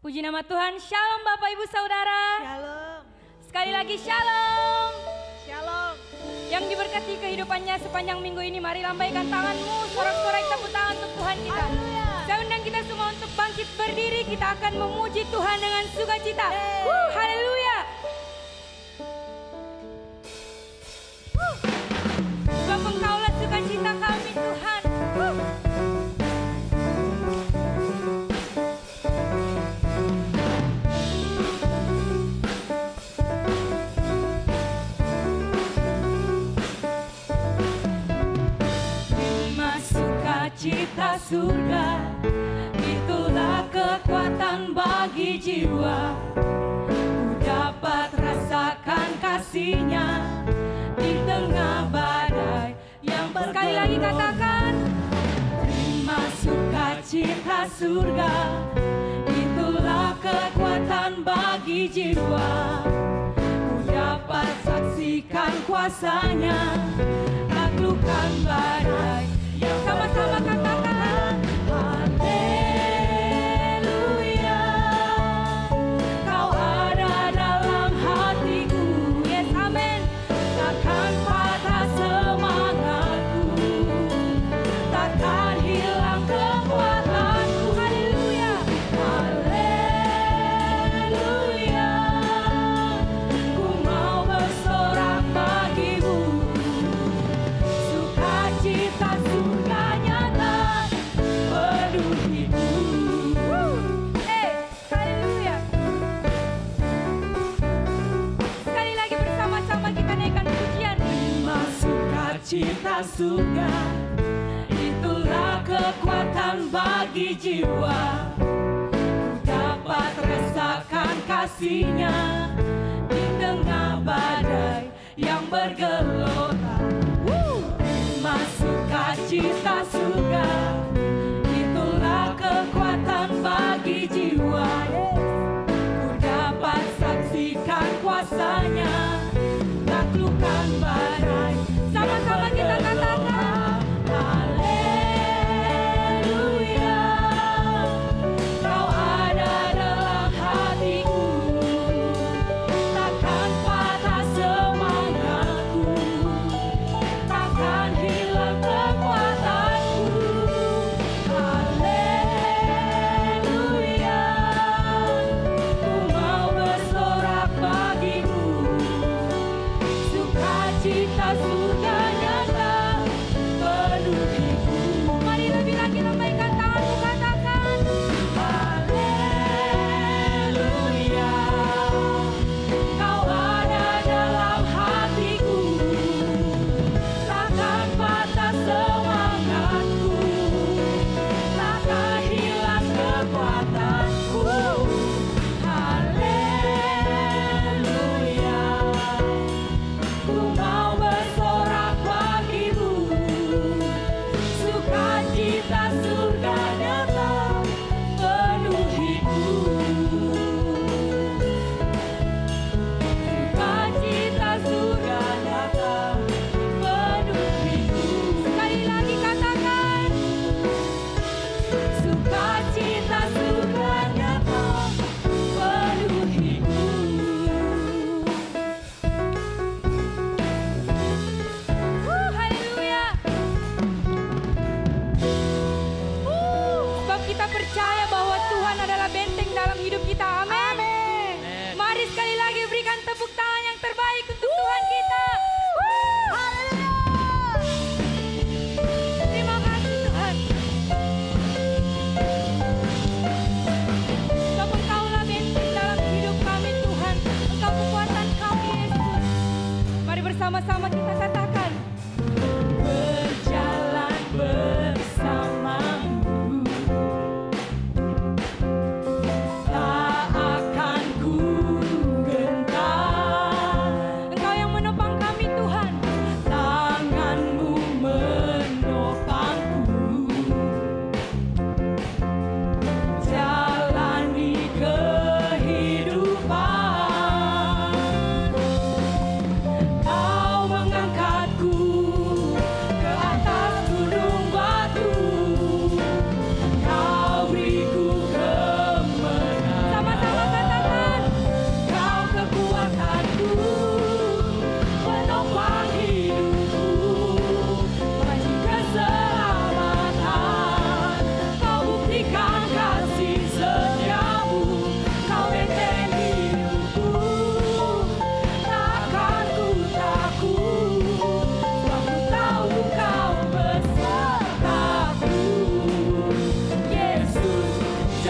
Puji nama Tuhan, Shalom Bapak Ibu Saudara. Shalom. Sekali lagi Shalom. Shalom. Yang diberkati kehidupannya sepanjang minggu ini, mari lambaikan tanganmu, sorak-sorai tepuk tangan untuk Tuhan kita. Saya undang kita semua untuk bangkit berdiri, kita akan memuji Tuhan dengan sukacita. Haleluya. Sebab Engkaulah sukacita kami Tuhan. Cita surga, itulah kekuatan bagi jiwa. Ku dapat rasakan kasih-Nya di tengah badai yang bergelora. Sekali lagi katakan, terima sukacita surga, itulah kekuatan bagi jiwa. Ku dapat saksikan kuasa-Nya, taklukkan badai. Yang sama-sama katakan haleluya, Kau ada dalam hatiku. Yes, amin. Takkan patah semangatku, takkan hilang kekuatanku. Haleluya, haleluya, ku mau bersorak bagimu. Sukacita surga nyata penuh hidup. Haleluya. Sekali lagi bersama-sama kita naikkan pujian. Terima sukacita surga, itulah kekuatan bagi jiwa. Ku dapat rasakan kasih-Nya di tengah badai yang bergelora. Sukacita surga, itulah kekuatan bagi jiwa. Ku dapat saksikan kuasa-Nya, taklukkan badai. Sama-sama kita katakan haleluya, Kau ada dalam hatiku, takkan patah semangatku, takkan hilang kekuatanku. Haleluya, ku mau bersorak bagimu. Sukacita surga nyata penuh hidup. Mari lebih lagi lambaikan tanganmu, katakan haleluya, Kau ada dalam hatiku, takkan patah semangatku, takkan hilang kekuatanku. Haleluya, ku mau bersorak bagimu. Sukacita surga nyata penuh hidup. Sukacita surga nyata penuh hidup. Sekali lagi katakan, sukacita surga nyata penuh hidup. Haleluya. Sebab kita percaya bahwa Tuhan adalah benteng dalam hidup kita. Amin. Mari sekali lagi berikan tepuk tangan yang terbaik untuk Tuhan kita. Terima kasih Tuhan. Sebab Engkaulah benteng dalam hidup kami Tuhan. Engkau kekuatan kami Yesus. Mari bersama-sama kita katakan, berjalan bersamamu, tak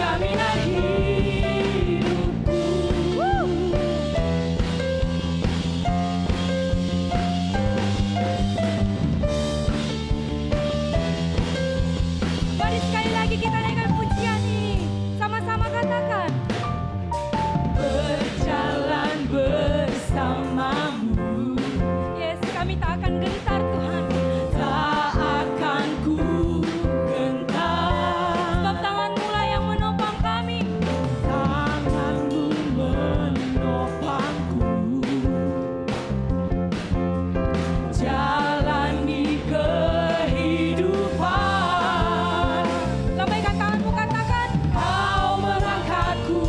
jaminan hidupku. Mari sekali lagi kita naikkan pujian ini. Sama-sama katakan. Berjalan bersamamu. Yes, kami tak akan gentar Tuhan. Tak akan ku gentar. Sebab tangan-Mu lah yang menopang kami. Tangan-Mu menopangku. Jalani kehidupan. Lambaikan tangan-Mu, katakan. Kau mengangkatku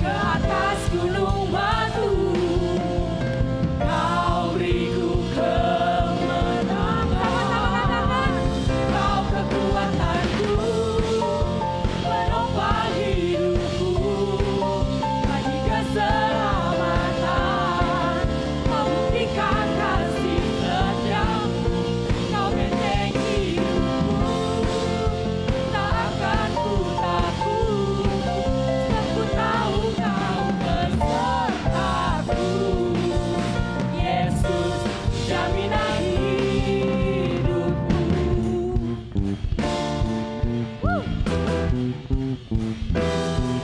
ke atas gunung batu. Kau beriku kemenangan. Sama-sama katakan. Kau kekuatanku, penopang hidupku. Bagi keselamatan, Kau buktikan kasih setiamu. Kau benteng hidupku, tak akan ku takut. Sebab ku tahu Kau besertaku. Yesus, jaminan hidupku.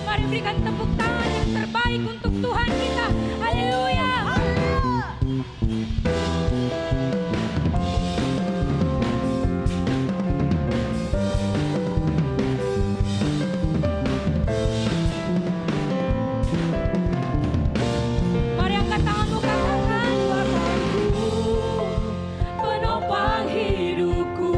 Mari berikan tepuk tangan yang terbaik untuk Tuhan kita. Haleluya. Mari angkat tanganmu, katakan. Bapakku, penopang hidupku.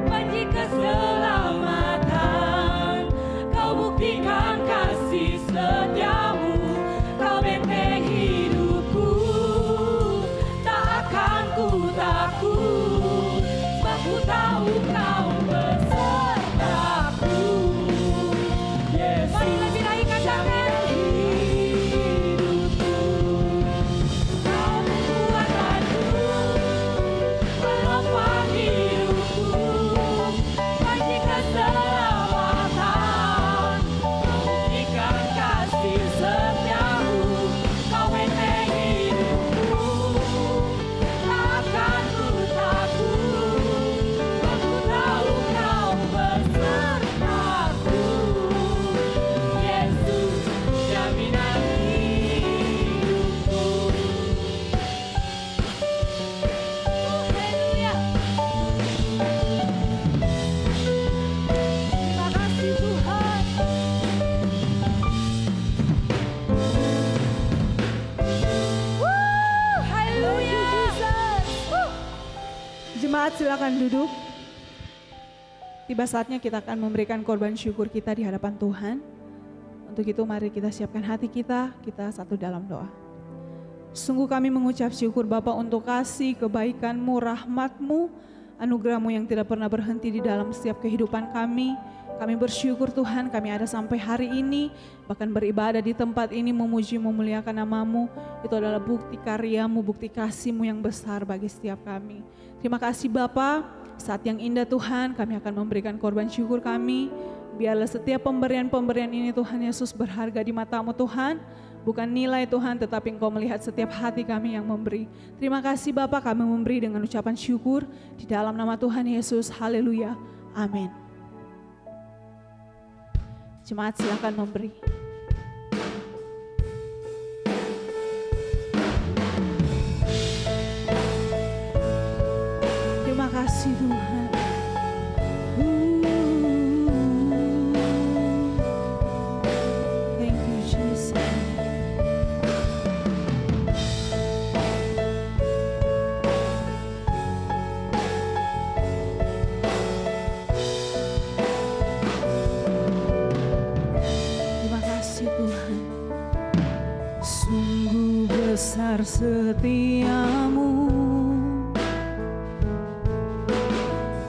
Bagi keselamatan, Kau buktikan kasih setiamu. Kau benteng hidupku, tak akan ku takut. Sebab ku tahu Kau besertaku. Yesus, mari lebih lagi katakan. Hidupku, Kau kekuatanku, penopang hidupku. Bagi keselamatan, Kau buktikan kasih setiamu. Kau benteng hidupku, tak akan ku takut. Sebab ku tahu Kau besertaku. Yesus, jaminan hidupku. Haleluya. Terima kasih Tuhan. Haleluya. Jemaat silakan duduk. Tiba saatnya kita akan memberikan korban syukur kita di hadapan Tuhan. Untuk itu mari kita siapkan hati kita satu dalam doa. Sungguh kami mengucap syukur Bapa untuk kasih, kebaikan-Mu, rahmat-Mu, anugerah-Mu yang tidak pernah berhenti di dalam setiap kehidupan kami. Kami bersyukur Tuhan kami ada sampai hari ini, bahkan beribadah di tempat ini memuji memuliakan nama-Mu. Itu adalah bukti karya-Mu, bukti kasih-Mu yang besar bagi setiap kami. Terima kasih Bapa, saat yang indah Tuhan kami akan memberikan korban syukur kami. Biarlah setiap pemberian-pemberian ini Tuhan Yesus berharga di mata-Mu Tuhan. Bukan nilai Tuhan, tetapi Engkau melihat setiap hati kami yang memberi. Terima kasih Bapa, kami memberi dengan ucapan syukur di dalam nama Tuhan Yesus. Haleluya. Amin. Jemaat silakan memberi. Terima kasih Tuhan. Thank you Jesus. Besar setiamu,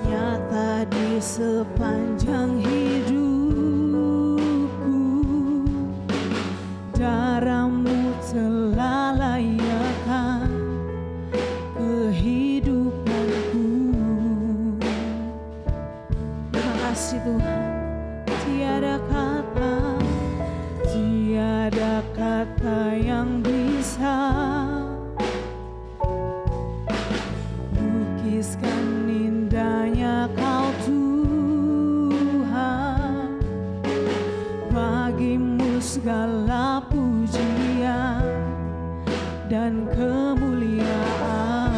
nyata di sepanjang hidupku. Darah-Mu telah layakkan kehidupanku. Terima kasih Tuhan. tiada kata yang bisa lukiskan indahnya Kau Tuhan. Bagimu segala pujian dan kemuliaan.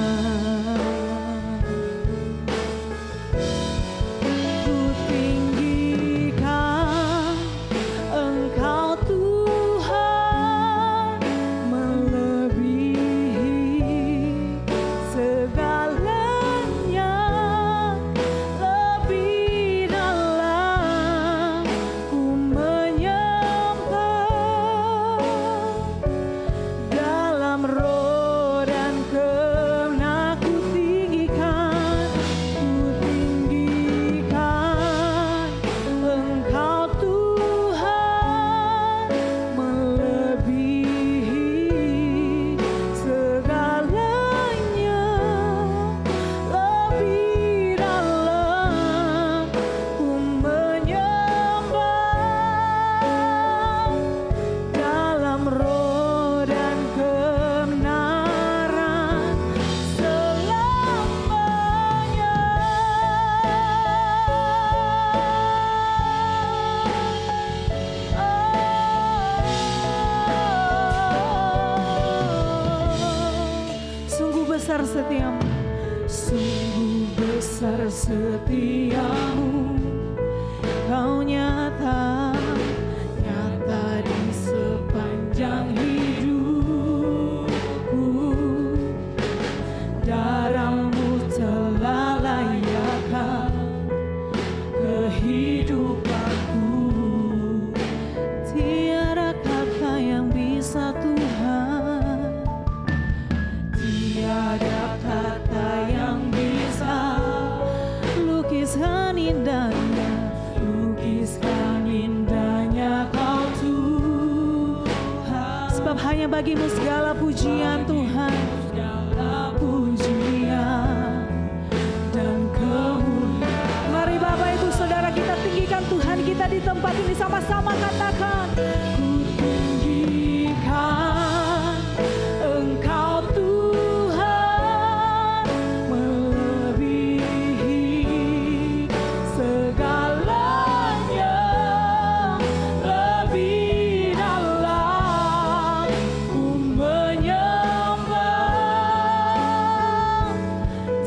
Setiamu, sungguh besar setiamu, Kau nyata di sepanjang hidupku. Darahmu telah layakkan kehidupanku. Tiada kata yang bisa Tuhan, tiada kata yang bisa lukiskan indahnya Kau Tuhan. Sebab hanya bagimu segala pujian Tuhan, segala pujian dan kemuliaan. Mari Bapak Ibu Saudara kita tinggikan Tuhan kita di tempat ini, sama-sama katakan, ku tinggikan Engkau Tuhan, melebihi segalanya, lebih dalam ku menyembah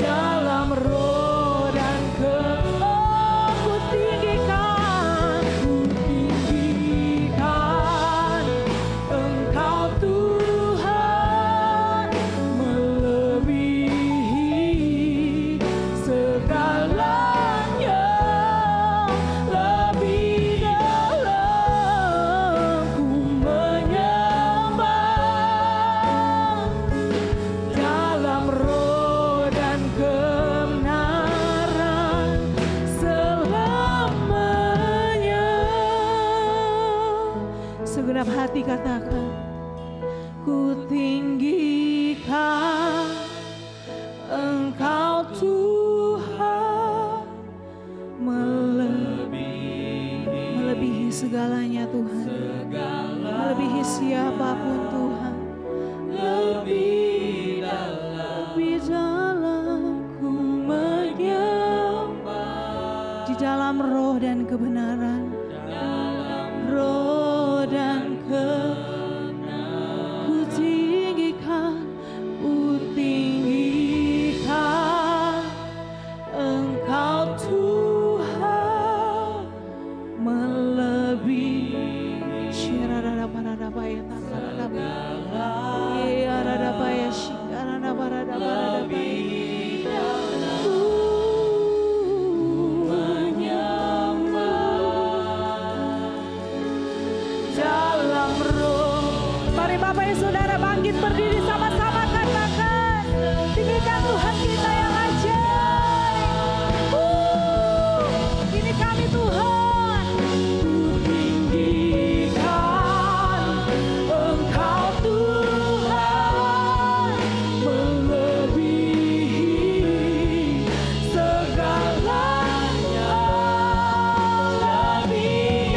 dalam roh dan ku tinggikan Engkau Tuhan, melebihi segalanya, lebih dalam ku menyembah dalam roh dan kebenaran selamanya. Segenap hati katakan, ku tinggikan Engkau Tuhan, melebihi segalanya Tuhan, melebihi siapapun Tuhan, lebih dalam ku menyembah di dalam roh dan kebenaran, roh dan ku tinggikan Engkau Tuhan, melebihi dalam roh. Mari Bapak Ibu Saudara bangkit berdiri sama-sama katakan, tinggikan Tuhan kita yang ajaib. Ini kami Tuhan, ku tinggikan Engkau Tuhan, melebihi segalanya, lebih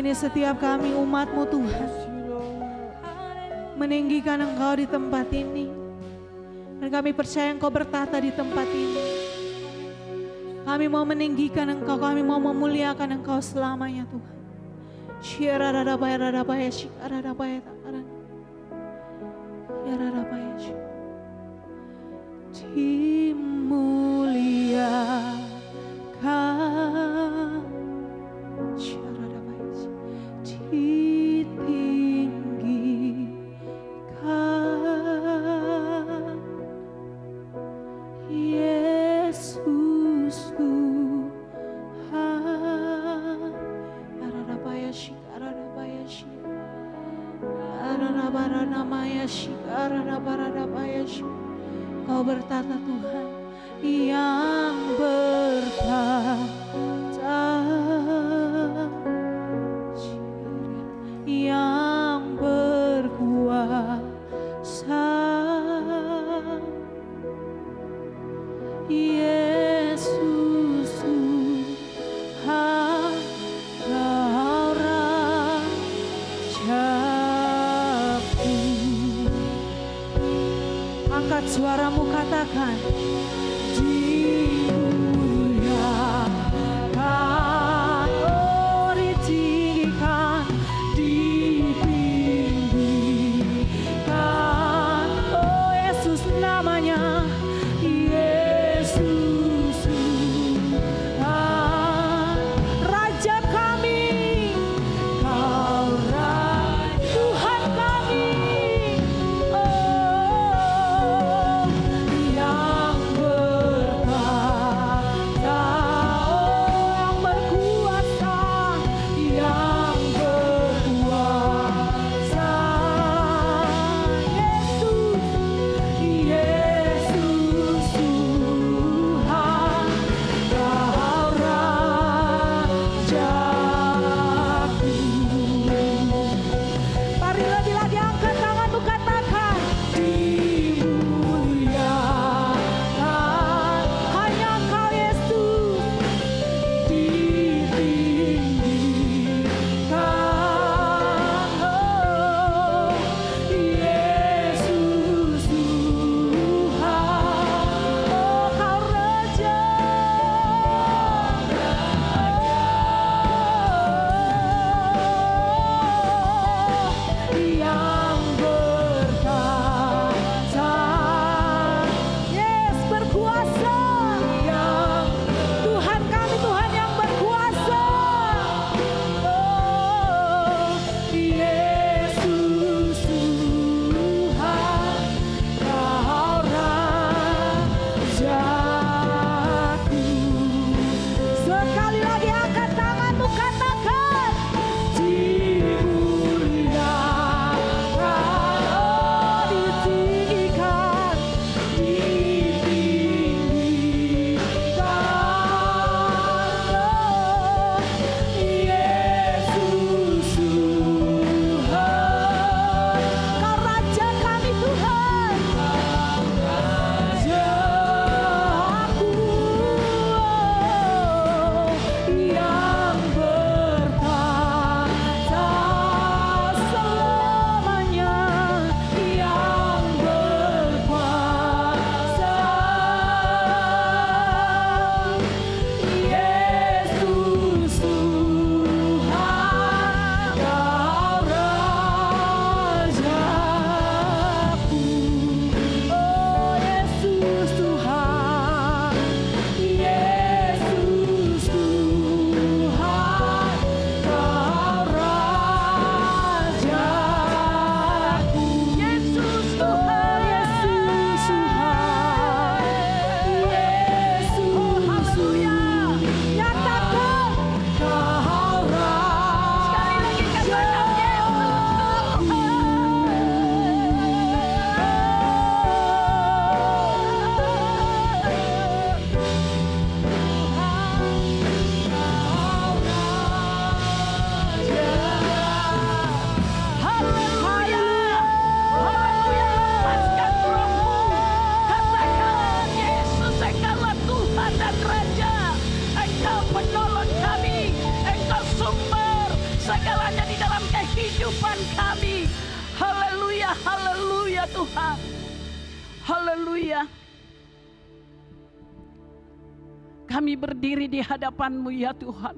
ini setiap kami umat-Mu Tuhan, meninggikan Engkau di tempat ini. Dan kami percaya Engkau bertata di tempat ini. Kami mau meninggikan Engkau, kami mau memuliakan Engkau selamanya Tuhan. Dimuliakan, ditinggikan, Yesus Tuhan. Kau bertata Tuhan, yang bertata, yang berkuasa, Yesus Tuhan, Kau Rajaku. Angkat suaramu, katakan, dimuliakan, oh ditinggikan, ditinggikan, oh Yesus namanya, Yesus Tuhan, Raja kami, Kau Raja, Tuhan kami, oh yang Tuhan. Haleluya. Kami berdiri di hadapan-Mu ya Tuhan.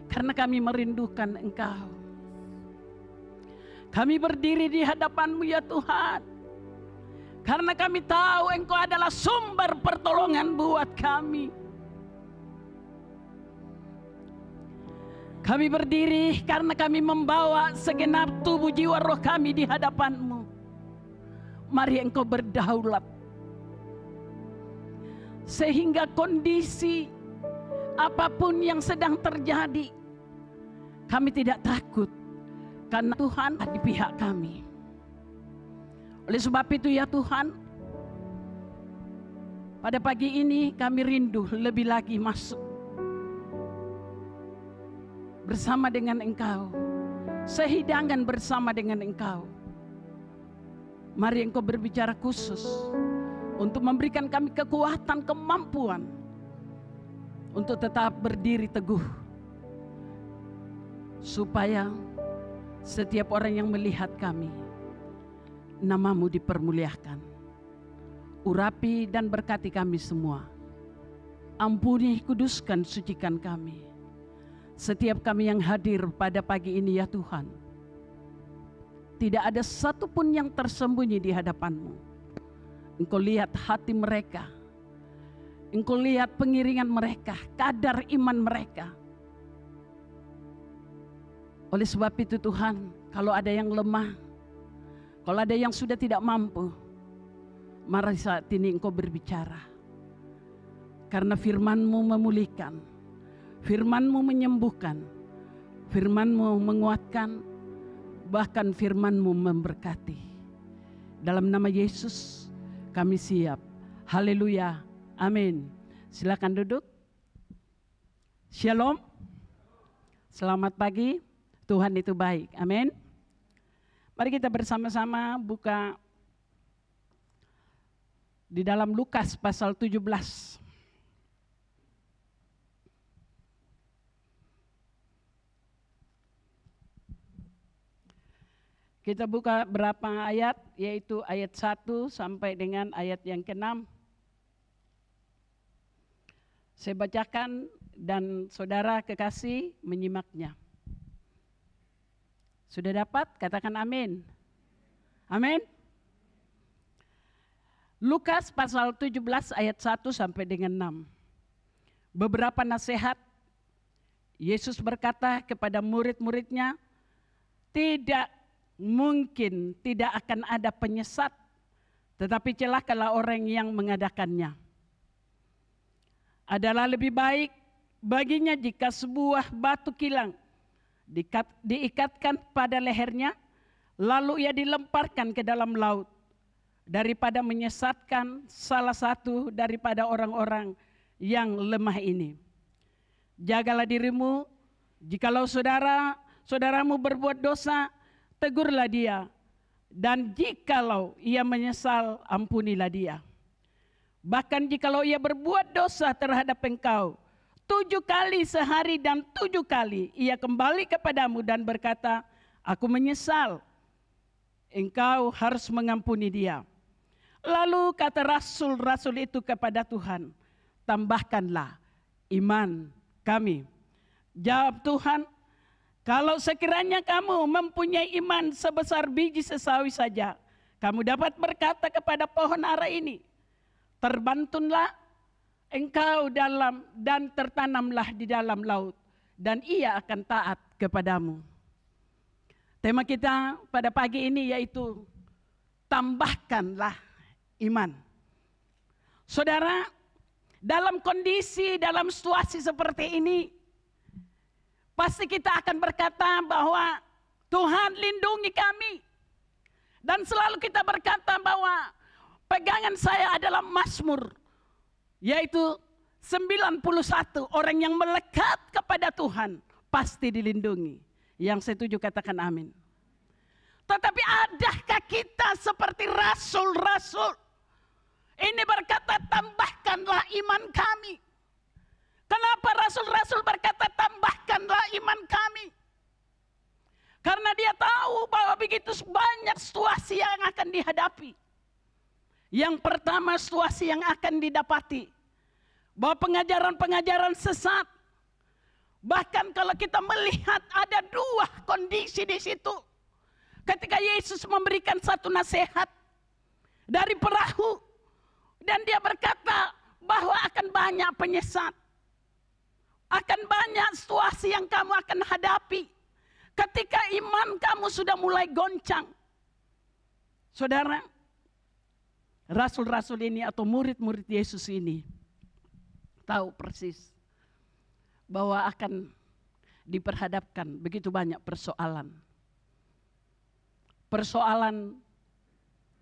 Karena kami merindukan Engkau. Kami berdiri di hadapan-Mu ya Tuhan. Karena kami tahu Engkau adalah sumber pertolongan buat kami. Kami berdiri karena kami membawa segenap tubuh jiwa roh kami di hadapan-Mu. Mari Engkau berdaulat. Sehingga kondisi apapun yang sedang terjadi, kami tidak takut. Karena Tuhan di pihak kami. Oleh sebab itu ya Tuhan, pada pagi ini kami rindu lebih lagi masuk bersama dengan Engkau, sehidangan bersama dengan Engkau. Mari Engkau berbicara khusus untuk memberikan kami kekuatan, kemampuan untuk tetap berdiri teguh, supaya setiap orang yang melihat kami, nama-Mu dipermuliakan. Urapi dan berkati kami semua. Ampuni, kuduskan, sucikan kami. Setiap kami yang hadir pada pagi ini ya Tuhan, tidak ada satupun yang tersembunyi di hadapan-Mu. Engkau lihat hati mereka. Engkau lihat pengiringan mereka, kadar iman mereka. Oleh sebab itu Tuhan, kalau ada yang lemah, kalau ada yang sudah tidak mampu, mari saat ini Engkau berbicara. Karena firman-Mu memulihkan, firman-Mu menyembuhkan, firman-Mu menguatkan, bahkan firman-Mu memberkati. Dalam nama Yesus kami siap. Haleluya. Amin. Silakan duduk. Shalom. Selamat pagi. Tuhan itu baik. Amin. Mari kita bersama-sama buka di dalam Lukas pasal 17. Kita buka berapa ayat, yaitu ayat 1 sampai dengan ayat yang ke-6. Saya bacakan dan saudara kekasih menyimaknya. Sudah dapat? Katakan amin. Amin. Lukas pasal 17 ayat 1 sampai dengan 6. Beberapa nasihat Yesus berkata kepada murid-muridnya, tidak mungkin tidak akan ada penyesat, tetapi celakalah orang yang mengadakannya. Adalah lebih baik baginya jika sebuah batu kilang diikatkan pada lehernya, lalu ia dilemparkan ke dalam laut, daripada menyesatkan salah satu daripada orang-orang yang lemah ini. Jagalah dirimu, jikalau saudaramu berbuat dosa, tegurlah dia, dan jikalau ia menyesal, ampunilah dia. Bahkan jikalau ia berbuat dosa terhadap engkau 7 kali sehari dan 7 kali ia kembali kepadamu dan berkata, aku menyesal, engkau harus mengampuni dia. Lalu kata rasul-rasul itu kepada Tuhan, tambahkanlah iman kami. Jawab Tuhan, kalau sekiranya kamu mempunyai iman sebesar biji sesawi saja, kamu dapat berkata kepada pohon ara ini, terbantunlah engkau dalam dan tertanamlah di dalam laut, dan ia akan taat kepadamu. Tema kita pada pagi ini yaitu tambahkanlah iman. Saudara, dalam kondisi, dalam situasi seperti ini, pasti kita akan berkata bahwa Tuhan lindungi kami. Dan selalu kita berkata bahwa pegangan saya adalah Mazmur, yaitu 91, orang yang melekat kepada Tuhan pasti dilindungi. Yang setuju katakan amin. Tetapi adakah kita seperti rasul-rasul? Ini berkata tambahkanlah iman kami. Kenapa rasul-rasul berkata tambahkanlah iman kami? Karena dia tahu bahwa begitu banyak situasi yang akan dihadapi. Yang pertama situasi yang akan didapati, bahwa pengajaran-pengajaran sesat. Bahkan kalau kita melihat ada dua kondisi di situ. Ketika Yesus memberikan satu nasihat dari perahu. Dan dia berkata bahwa akan banyak penyesat. Akan banyak situasi yang kamu akan hadapi. Ketika iman kamu sudah mulai goncang. Saudara, rasul-rasul ini atau murid-murid Yesus ini tahu persis bahwa akan diperhadapkan begitu banyak persoalan. Persoalan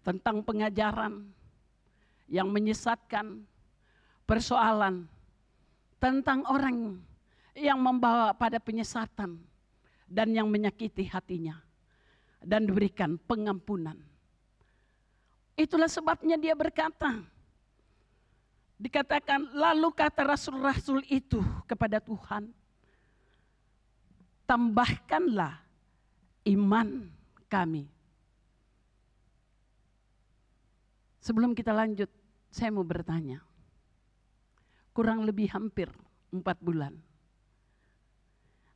tentang pengajaran yang menyesatkan, persoalan tentang orang yang membawa pada penyesatan dan yang menyakiti hatinya dan diberikan pengampunan. Itulah sebabnya dia berkata, dikatakan lalu kata rasul-rasul itu kepada Tuhan, tambahkanlah iman kami. Sebelum kita lanjut, saya mau bertanya. Kurang lebih hampir 4 bulan.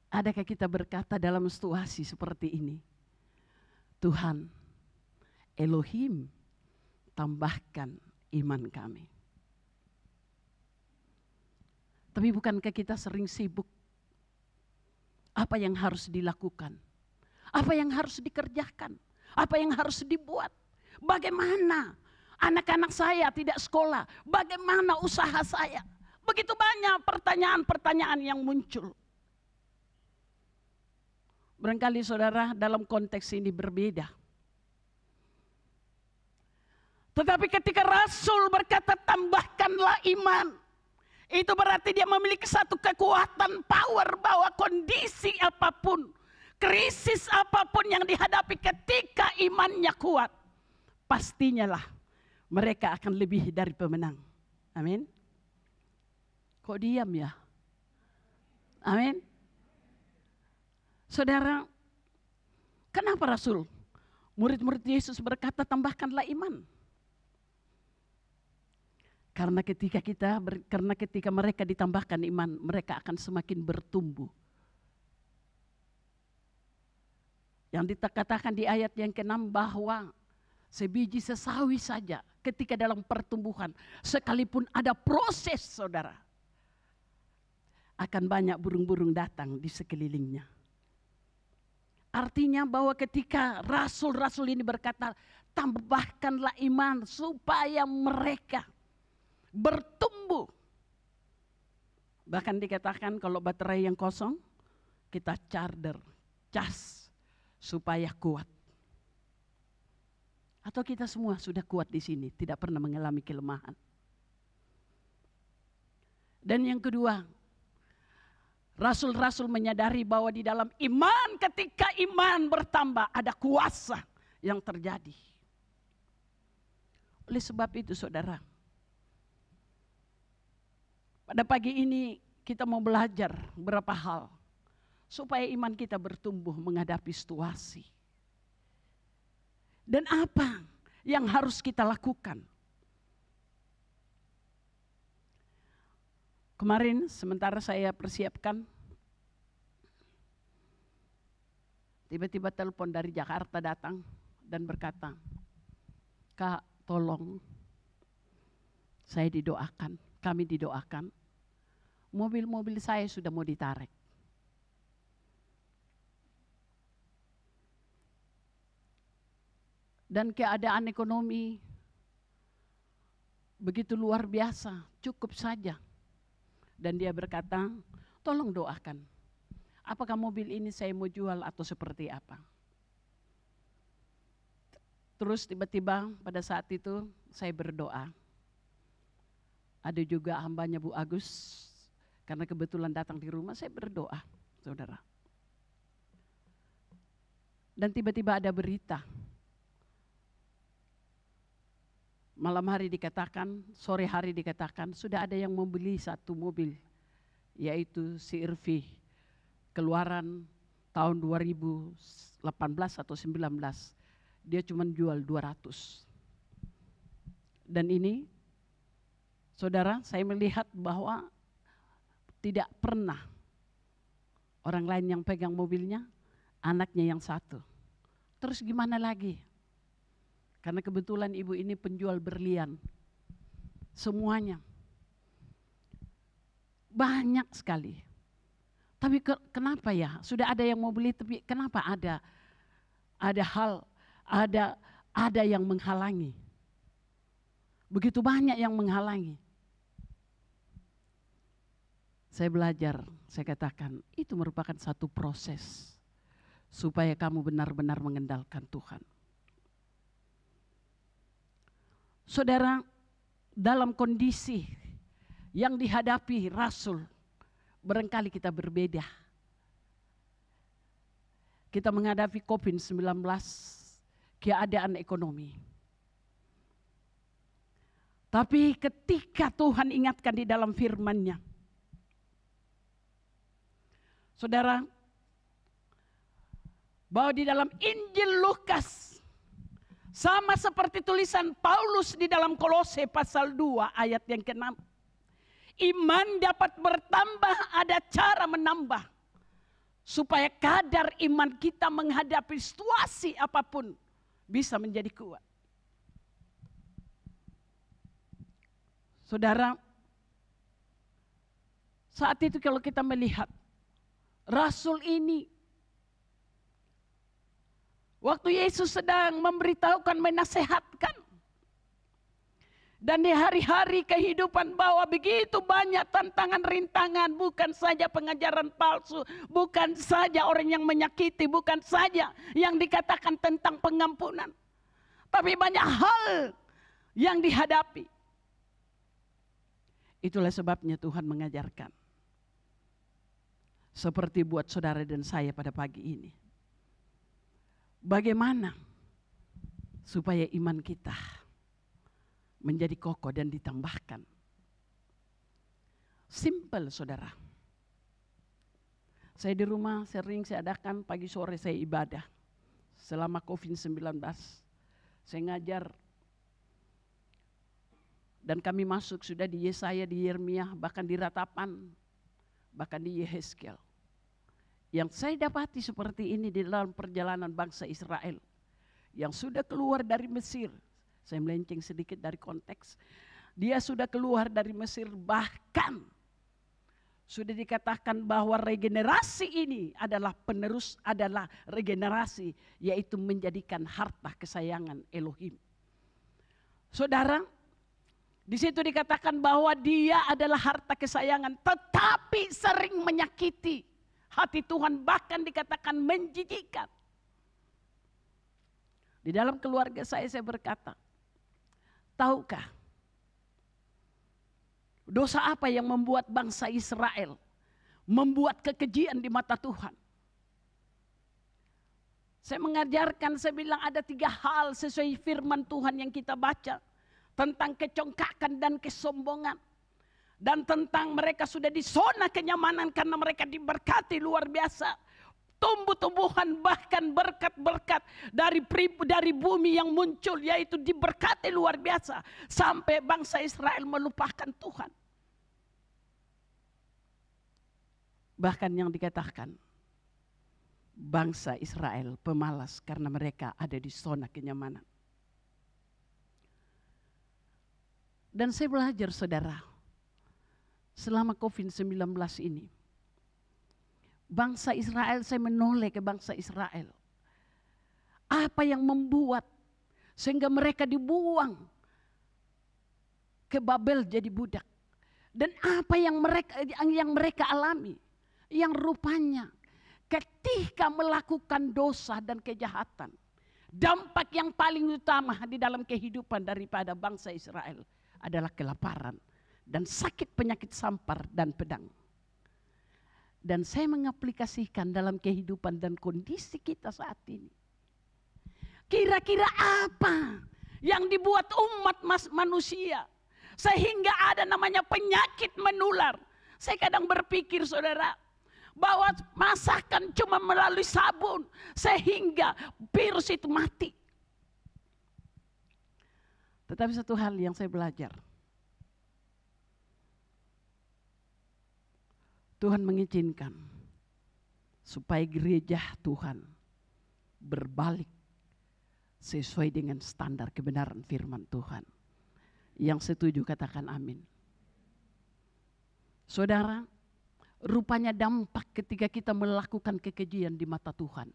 Adakah kita berkata dalam situasi seperti ini, Tuhan, Elohim, tambahkan iman kami. Tapi bukankah kita sering sibuk? Apa yang harus dilakukan? Apa yang harus dikerjakan? Apa yang harus dibuat? Bagaimana anak-anak saya tidak sekolah? Bagaimana usaha saya? Begitu banyak pertanyaan-pertanyaan yang muncul. Barangkali saudara dalam konteks ini berbeda. Tetapi ketika Rasul berkata tambahkanlah iman. Itu berarti dia memiliki satu kekuatan power bahwa kondisi apapun. Krisis apapun yang dihadapi ketika imannya kuat. Pastinya lah mereka akan lebih dari pemenang. Amin. Kok diam ya? Amin. Saudara, kenapa Rasul? Murid-murid Yesus berkata tambahkanlah iman. Karena ketika mereka ditambahkan iman, mereka akan semakin bertumbuh. Yang dikatakan di ayat yang ke-6 bahwa sebiji sesawi saja ketika dalam pertumbuhan, sekalipun ada proses saudara, akan banyak burung-burung datang di sekelilingnya. Artinya bahwa ketika rasul-rasul ini berkata, tambahkanlah iman supaya mereka bertumbuh. Bahkan dikatakan kalau baterai yang kosong, kita charger, cas, supaya kuat. Atau kita semua sudah kuat di sini, tidak pernah mengalami kelemahan. Dan yang kedua, rasul-rasul menyadari bahwa di dalam iman, ketika iman bertambah, ada kuasa yang terjadi. Oleh sebab itu saudara, pada pagi ini kita mau belajar beberapa hal supaya iman kita bertumbuh menghadapi situasi. Dan apa yang harus kita lakukan? Kemarin sementara saya persiapkan, tiba-tiba telepon dari Jakarta datang dan berkata, Kak tolong saya didoakan, kami didoakan, mobil-mobil saya sudah mau ditarik. Dan keadaan ekonomi begitu luar biasa, cukup saja. Dan dia berkata, tolong doakan. Apakah mobil ini saya mau jual atau seperti apa? Terus tiba-tiba pada saat itu saya berdoa. Ada juga hambanya Bu Agus, karena kebetulan datang di rumah, saya berdoa, saudara. Dan tiba-tiba ada berita. Malam hari dikatakan, sore hari dikatakan, sudah ada yang membeli satu mobil, yaitu CR-V, keluaran tahun 2019. 18 atau 19, dia cuma jual 200. Dan ini, saudara, saya melihat bahwa tidak pernah orang lain yang pegang mobilnya, anaknya yang satu. Terus gimana lagi? Karena kebetulan ibu ini penjual berlian. Semuanya. Banyak sekali. Tapi kenapa ya? Sudah ada yang mau beli, tapi kenapa ada yang menghalangi? Begitu banyak yang menghalangi. Saya belajar, saya katakan itu merupakan satu proses supaya kamu benar-benar mengendalikan Tuhan. Saudara, dalam kondisi yang dihadapi Rasul, barangkali kita berbeda. Kita menghadapi COVID-19, keadaan ekonomi. Tapi ketika Tuhan ingatkan di dalam firman-Nya, saudara, bahwa di dalam Injil Lukas, sama seperti tulisan Paulus di dalam Kolose pasal 2 ayat yang ke-6. Iman dapat bertambah, ada cara menambah. Supaya kadar iman kita menghadapi situasi apapun bisa menjadi kuat. Saudara, saat itu kalau kita melihat Rasul ini, waktu Yesus sedang memberitahukan, menasehatkan, dan di hari-hari kehidupan bahwa begitu banyak tantangan, rintangan, bukan saja pengajaran palsu, bukan saja orang yang menyakiti, bukan saja yang dikatakan tentang pengampunan, tapi banyak hal yang dihadapi. Itulah sebabnya Tuhan mengajarkan, seperti buat saudara dan saya pada pagi ini, bagaimana supaya iman kita menjadi kokoh dan ditambahkan. Simple, saudara. Saya di rumah sering saya adakan pagi sore saya ibadah. Selama COVID-19 saya ngajar. Dan kami masuk sudah di Yesaya, di Yeremia, bahkan di Ratapan, bahkan di Yehezkiel. Yang saya dapati seperti ini di dalam perjalanan bangsa Israel yang sudah keluar dari Mesir. Saya melenceng sedikit dari konteks. Dia sudah keluar dari Mesir, bahkan sudah dikatakan bahwa regenerasi ini adalah penerus, adalah regenerasi, yaitu menjadikan harta kesayangan Elohim. Saudara, di situ dikatakan bahwa dia adalah harta kesayangan, tetapi sering menyakiti hati Tuhan, bahkan dikatakan menjijikkan. Di dalam keluarga saya berkata, tahukah dosa apa yang membuat bangsa Israel membuat kekejian di mata Tuhan? Saya mengajarkan, saya bilang ada 3 hal sesuai firman Tuhan yang kita baca. Tentang kecongkakan dan kesombongan. Dan tentang mereka sudah di zona kenyamanan karena mereka diberkati luar biasa. Tumbuh-tumbuhan bahkan berkat-berkat dari bumi yang muncul, yaitu diberkati luar biasa. Sampai bangsa Israel melupakan Tuhan. Bahkan yang dikatakan bangsa Israel pemalas karena mereka ada di zona kenyamanan. Dan saya belajar, saudara, selama COVID-19 ini, bangsa Israel, saya menoleh ke bangsa Israel. Apa yang membuat sehingga mereka dibuang ke Babel jadi budak? Dan apa yang mereka alami? Yang rupanya ketika melakukan dosa dan kejahatan, dampak yang paling utama di dalam kehidupan daripada bangsa Israel adalah kelaparan dan sakit penyakit sampar dan pedang. Dan saya mengaplikasikan dalam kehidupan dan kondisi kita saat ini. Kira-kira apa yang dibuat umat manusia sehingga ada namanya penyakit menular? Saya kadang berpikir, saudara, bahwa masakan cuma melalui sabun sehingga virus itu mati. Tetapi satu hal yang saya belajar, Tuhan mengizinkan supaya gereja Tuhan berbalik sesuai dengan standar kebenaran firman Tuhan. Yang setuju katakan amin. Saudara, rupanya dampak ketika kita melakukan kekejian di mata Tuhan,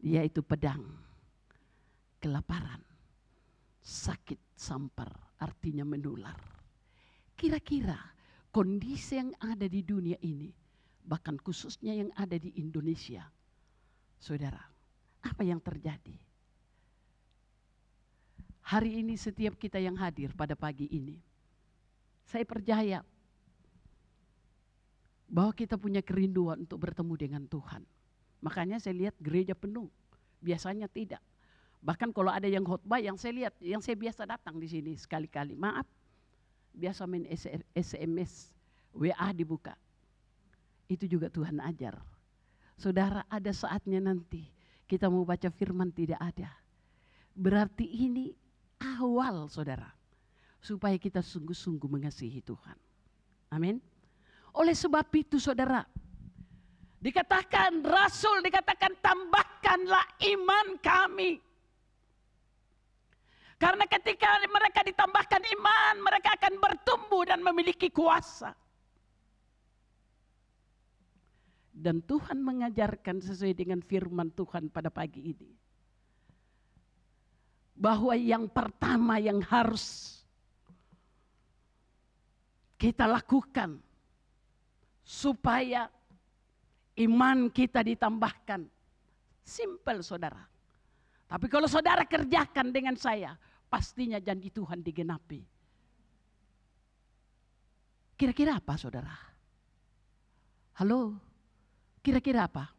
yaitu pedang, kelaparan, sakit sampar, artinya menular. Kira-kira kondisi yang ada di dunia ini, bahkan khususnya yang ada di Indonesia, saudara, apa yang terjadi? Hari ini setiap kita yang hadir pada pagi ini, saya percaya bahwa kita punya kerinduan untuk bertemu dengan Tuhan. Makanya saya lihat gereja penuh, biasanya tidak. Bahkan kalau ada yang khotbah yang saya lihat, yang saya biasa datang di sini sekali-kali, maaf, biasa main SMS, WA dibuka. Itu juga Tuhan ajar. Saudara, ada saatnya nanti kita mau baca firman tidak ada. Berarti ini awal saudara, supaya kita sungguh-sungguh mengasihi Tuhan. Amin. Oleh sebab itu saudara, dikatakan Rasul, dikatakan tambahkanlah iman kami. Karena ketika mereka ditambahkan iman, mereka akan bertumbuh dan memiliki kuasa. Dan Tuhan mengajarkan sesuai dengan firman Tuhan pada pagi ini, bahwa yang pertama yang harus kita lakukan supaya iman kita ditambahkan, simpel saudara. Tapi kalau saudara kerjakan dengan saya, pastinya janji Tuhan digenapi. Kira-kira apa saudara? Halo? Kira-kira apa?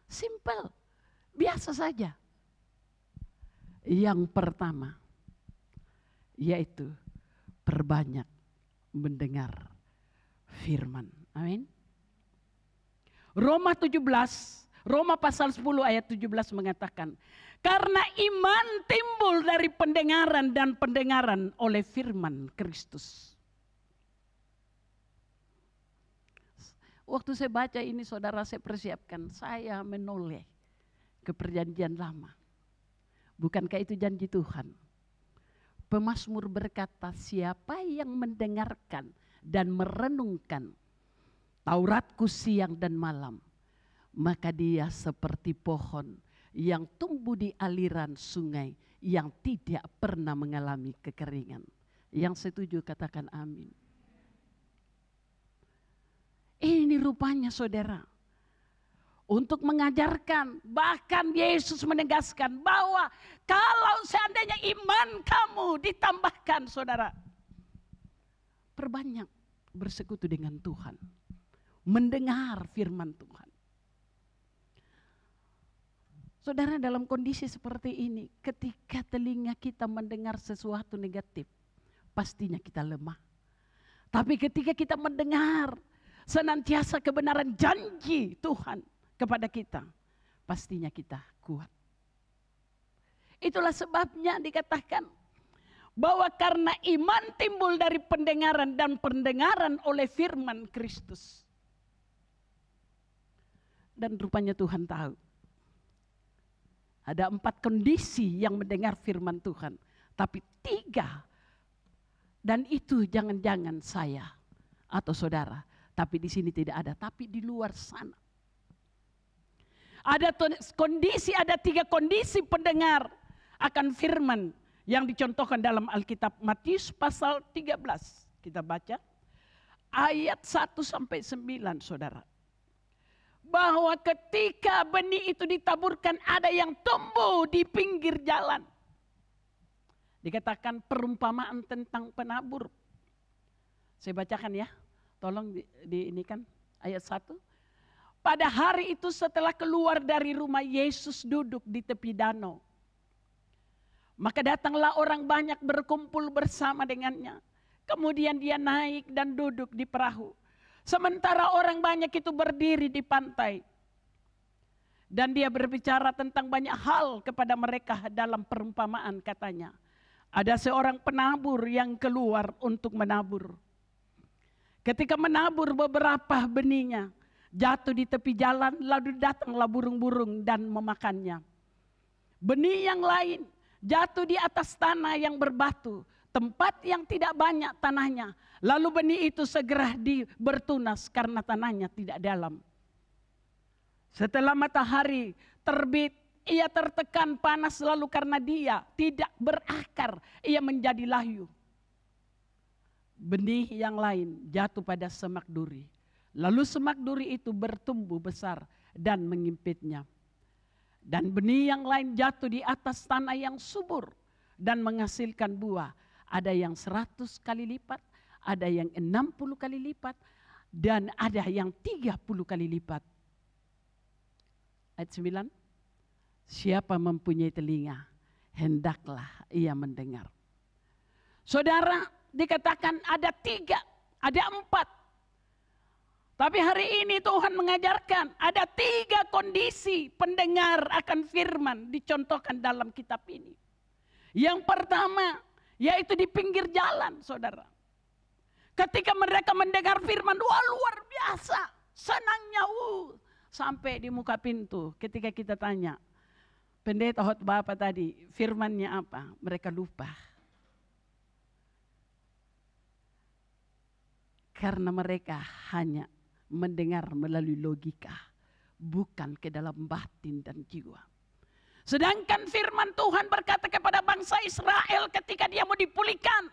Simpel, biasa saja. Yang pertama, yaitu perbanyak mendengar firman. Amin. Roma pasal 10 ayat 17 mengatakan, karena iman timbul dari pendengaran dan pendengaran oleh firman Kristus. Waktu saya baca ini saudara, saya persiapkan, saya menoleh ke perjanjian lama. Bukankah itu janji Tuhan? Pemazmur berkata, siapa yang mendengarkan dan merenungkan Tauratku siang dan malam, maka dia seperti pohon yang tumbuh di aliran sungai yang tidak pernah mengalami kekeringan. Yang setuju katakan amin. Ini rupanya saudara, untuk mengajarkan, bahkan Yesus menegaskan bahwa kalau seandainya iman kamu ditambahkan saudara, perbanyak bersekutu dengan Tuhan, mendengar firman Tuhan. Saudara, dalam kondisi seperti ini, ketika telinga kita mendengar sesuatu negatif, pastinya kita lemah. Tapi ketika kita mendengar senantiasa kebenaran janji Tuhan kepada kita, pastinya kita kuat. Itulah sebabnya dikatakan bahwa karena iman timbul dari pendengaran dan pendengaran oleh firman Kristus. Dan rupanya Tuhan tahu ada 4 kondisi yang mendengar firman Tuhan, tapi 3, dan itu jangan-jangan saya atau saudara, tapi di sini tidak ada, tapi di luar sana. Ada kondisi, ada 3 kondisi pendengar akan firman yang dicontohkan dalam Alkitab. Matius pasal 13, kita baca ayat 1 sampai 9 saudara. Bahwa ketika benih itu ditaburkan, ada yang tumbuh di pinggir jalan. Dikatakan perumpamaan tentang penabur. Saya bacakan ya, tolong ini kan ayat 1. Pada hari itu setelah keluar dari rumah, Yesus duduk di tepi danau. Maka datanglah orang banyak berkumpul bersama dengannya. Kemudian dia naik dan duduk di perahu. Sementara orang banyak itu berdiri di pantai. Dan dia berbicara tentang banyak hal kepada mereka dalam perumpamaan katanya. Ada seorang penabur yang keluar untuk menabur. Ketika menabur beberapa benihnya, jatuh di tepi jalan, lalu datanglah burung-burung dan memakannya. Benih yang lain jatuh di atas tanah yang berbatu, tempat yang tidak banyak tanahnya. Lalu benih itu segera bertunas karena tanahnya tidak dalam. Setelah matahari terbit, ia tertekan panas lalu karena dia tidak berakar, ia menjadi layu. Benih yang lain jatuh pada semak duri. Lalu semak duri itu bertumbuh besar dan mengimpitnya. Dan benih yang lain jatuh di atas tanah yang subur dan menghasilkan buah. Ada yang 100 kali lipat, ada yang 60 kali lipat, dan ada yang 30 kali lipat. Ayat 9, siapa mempunyai telinga, hendaklah ia mendengar. Saudara, dikatakan ada 3, ada 4. Tapi hari ini Tuhan mengajarkan ada 3 kondisi pendengar akan firman dicontohkan dalam kitab ini. Yang pertama, yaitu di pinggir jalan, saudara. Ketika mereka mendengar firman, wah luar biasa, senangnya sampai di muka pintu. Ketika kita tanya, pendeta khotbah apa tadi, firmannya apa? Mereka lupa. Karena mereka hanya mendengar melalui logika, bukan ke dalam batin dan jiwa. Sedangkan firman Tuhan berkata kepada bangsa Israel ketika dia mau dipulihkan,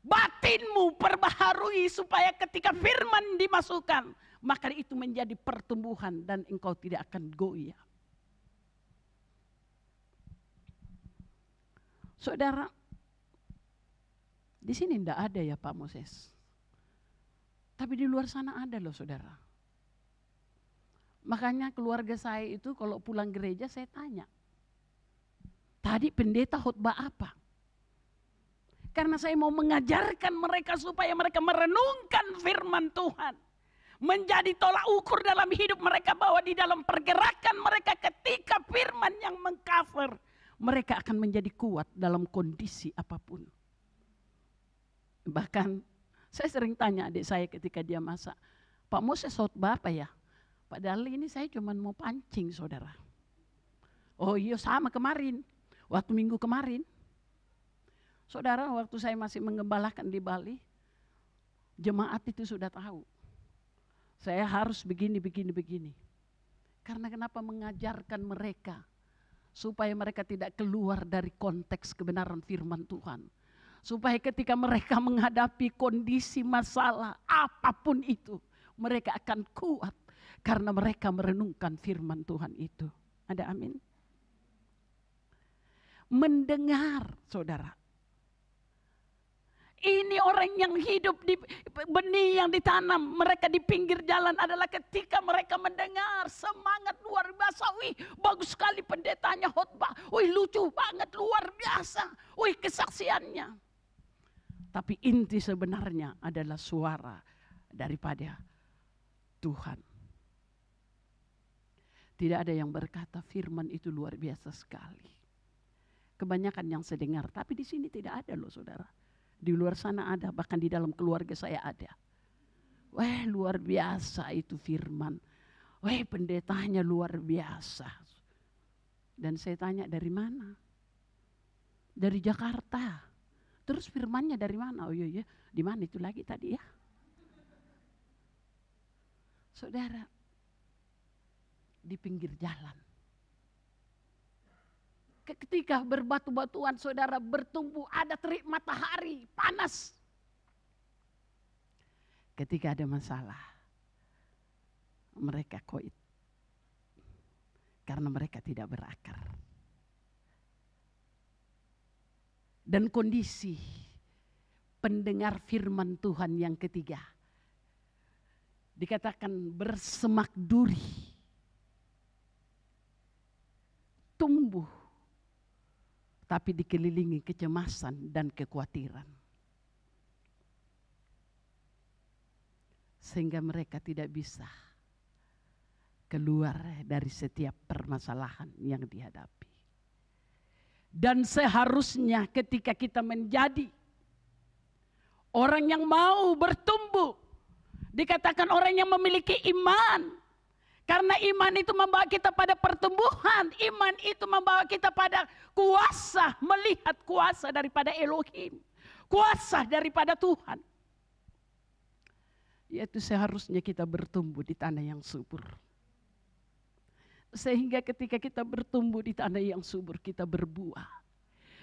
batinmu perbaharui supaya ketika firman dimasukkan, maka itu menjadi pertumbuhan dan engkau tidak akan goyah. Saudara, di sini tidak ada ya Pak Moses. Tapi di luar sana ada loh saudara. Makanya keluarga saya itu kalau pulang gereja saya tanya, tadi pendeta khotbah apa? Karena saya mau mengajarkan mereka supaya mereka merenungkan firman Tuhan. Menjadi tolak ukur dalam hidup mereka bahwa di dalam pergerakan mereka ketika firman yang mengcover, mereka akan menjadi kuat dalam kondisi apapun. Bahkan saya sering tanya adik saya ketika dia masak, Pak Moses khotbah apa ya? Padahal ini saya cuma mau pancing saudara. Oh iya sama kemarin, waktu minggu kemarin. Saudara, waktu saya masih mengembalakan di Bali, jemaat itu sudah tahu. Saya harus begini. Karena kenapa mengajarkan mereka supaya mereka tidak keluar dari konteks kebenaran firman Tuhan. Supaya ketika mereka menghadapi kondisi masalah apapun itu, mereka akan kuat karena mereka merenungkan firman Tuhan itu. Ada amin? Mendengar, saudara. Ini orang yang hidup di benih yang ditanam, mereka di pinggir jalan adalah ketika mereka mendengar semangat luar biasa. Wih, bagus sekali pendetanya khotbah. Wih, lucu banget, luar biasa. Wih, kesaksiannya. Tapi inti sebenarnya adalah suara daripada Tuhan. Tidak ada yang berkata firman itu luar biasa sekali. Kebanyakan yang saya dengar, tapi di sini tidak ada loh saudara. Di luar sana ada, bahkan di dalam keluarga saya ada. Wah luar biasa itu firman. Wah pendetanya luar biasa. Dan saya tanya dari mana? Dari Jakarta. Terus firmannya dari mana? Oh iya, di mana itu lagi tadi ya? Saudara, di pinggir jalan. Ketika berbatu-batuan saudara bertumbuh, ada terik matahari, panas. Ketika ada masalah, mereka koit. Karena mereka tidak berakar. Dan kondisi pendengar firman Tuhan yang ketiga. Dikatakan bersemak duri. Tumbuh. Tapi dikelilingi kecemasan dan kekhawatiran. sehingga mereka tidak bisa keluar dari setiap permasalahan yang dihadapi. Dan seharusnya ketika kita menjadi orang yang mau bertumbuh, dikatakan orang yang memiliki iman. Karena iman itu membawa kita pada pertumbuhan. Iman itu membawa kita pada kuasa, melihat kuasa daripada Elohim. Kuasa daripada Tuhan. Yaitu seharusnya kita bertumbuh di tanah yang subur. Sehingga ketika kita bertumbuh di tanah yang subur, kita berbuah.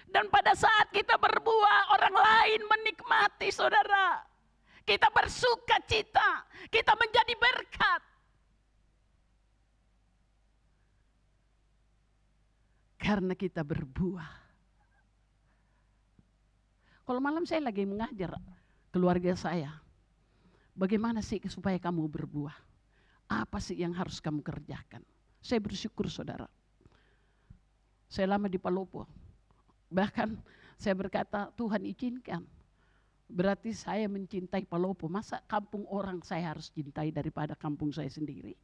Dan pada saat kita berbuah, orang lain menikmati, saudara. Kita bersuka cita, kita menjadi berkat. Karena kita berbuah. Kalau malam saya lagi mengajar keluarga saya, bagaimana sih supaya kamu berbuah? Apa sih yang harus kamu kerjakan? Saya bersyukur, saudara. Saya lama di Palopo. Bahkan saya berkata, Tuhan izinkan. Berarti saya mencintai Palopo. Masa kampung orang saya harus cintai daripada kampung saya sendiri?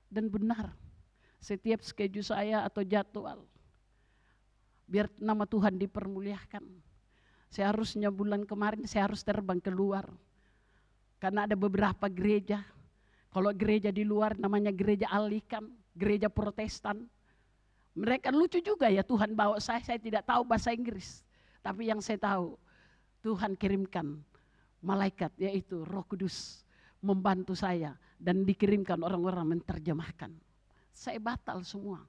Dan benar, setiap schedule saya atau jadwal, biar nama Tuhan dipermuliakan. Seharusnya bulan kemarin saya harus terbang keluar. Karena ada beberapa gereja. Kalau gereja di luar namanya gereja Alikan, gereja Protestan. Mereka lucu juga ya, Tuhan bawa saya tidak tahu bahasa Inggris. Tapi yang saya tahu, Tuhan kirimkan malaikat yaitu Roh Kudus membantu saya. Dan dikirimkan orang-orang menerjemahkan. Saya batal semua.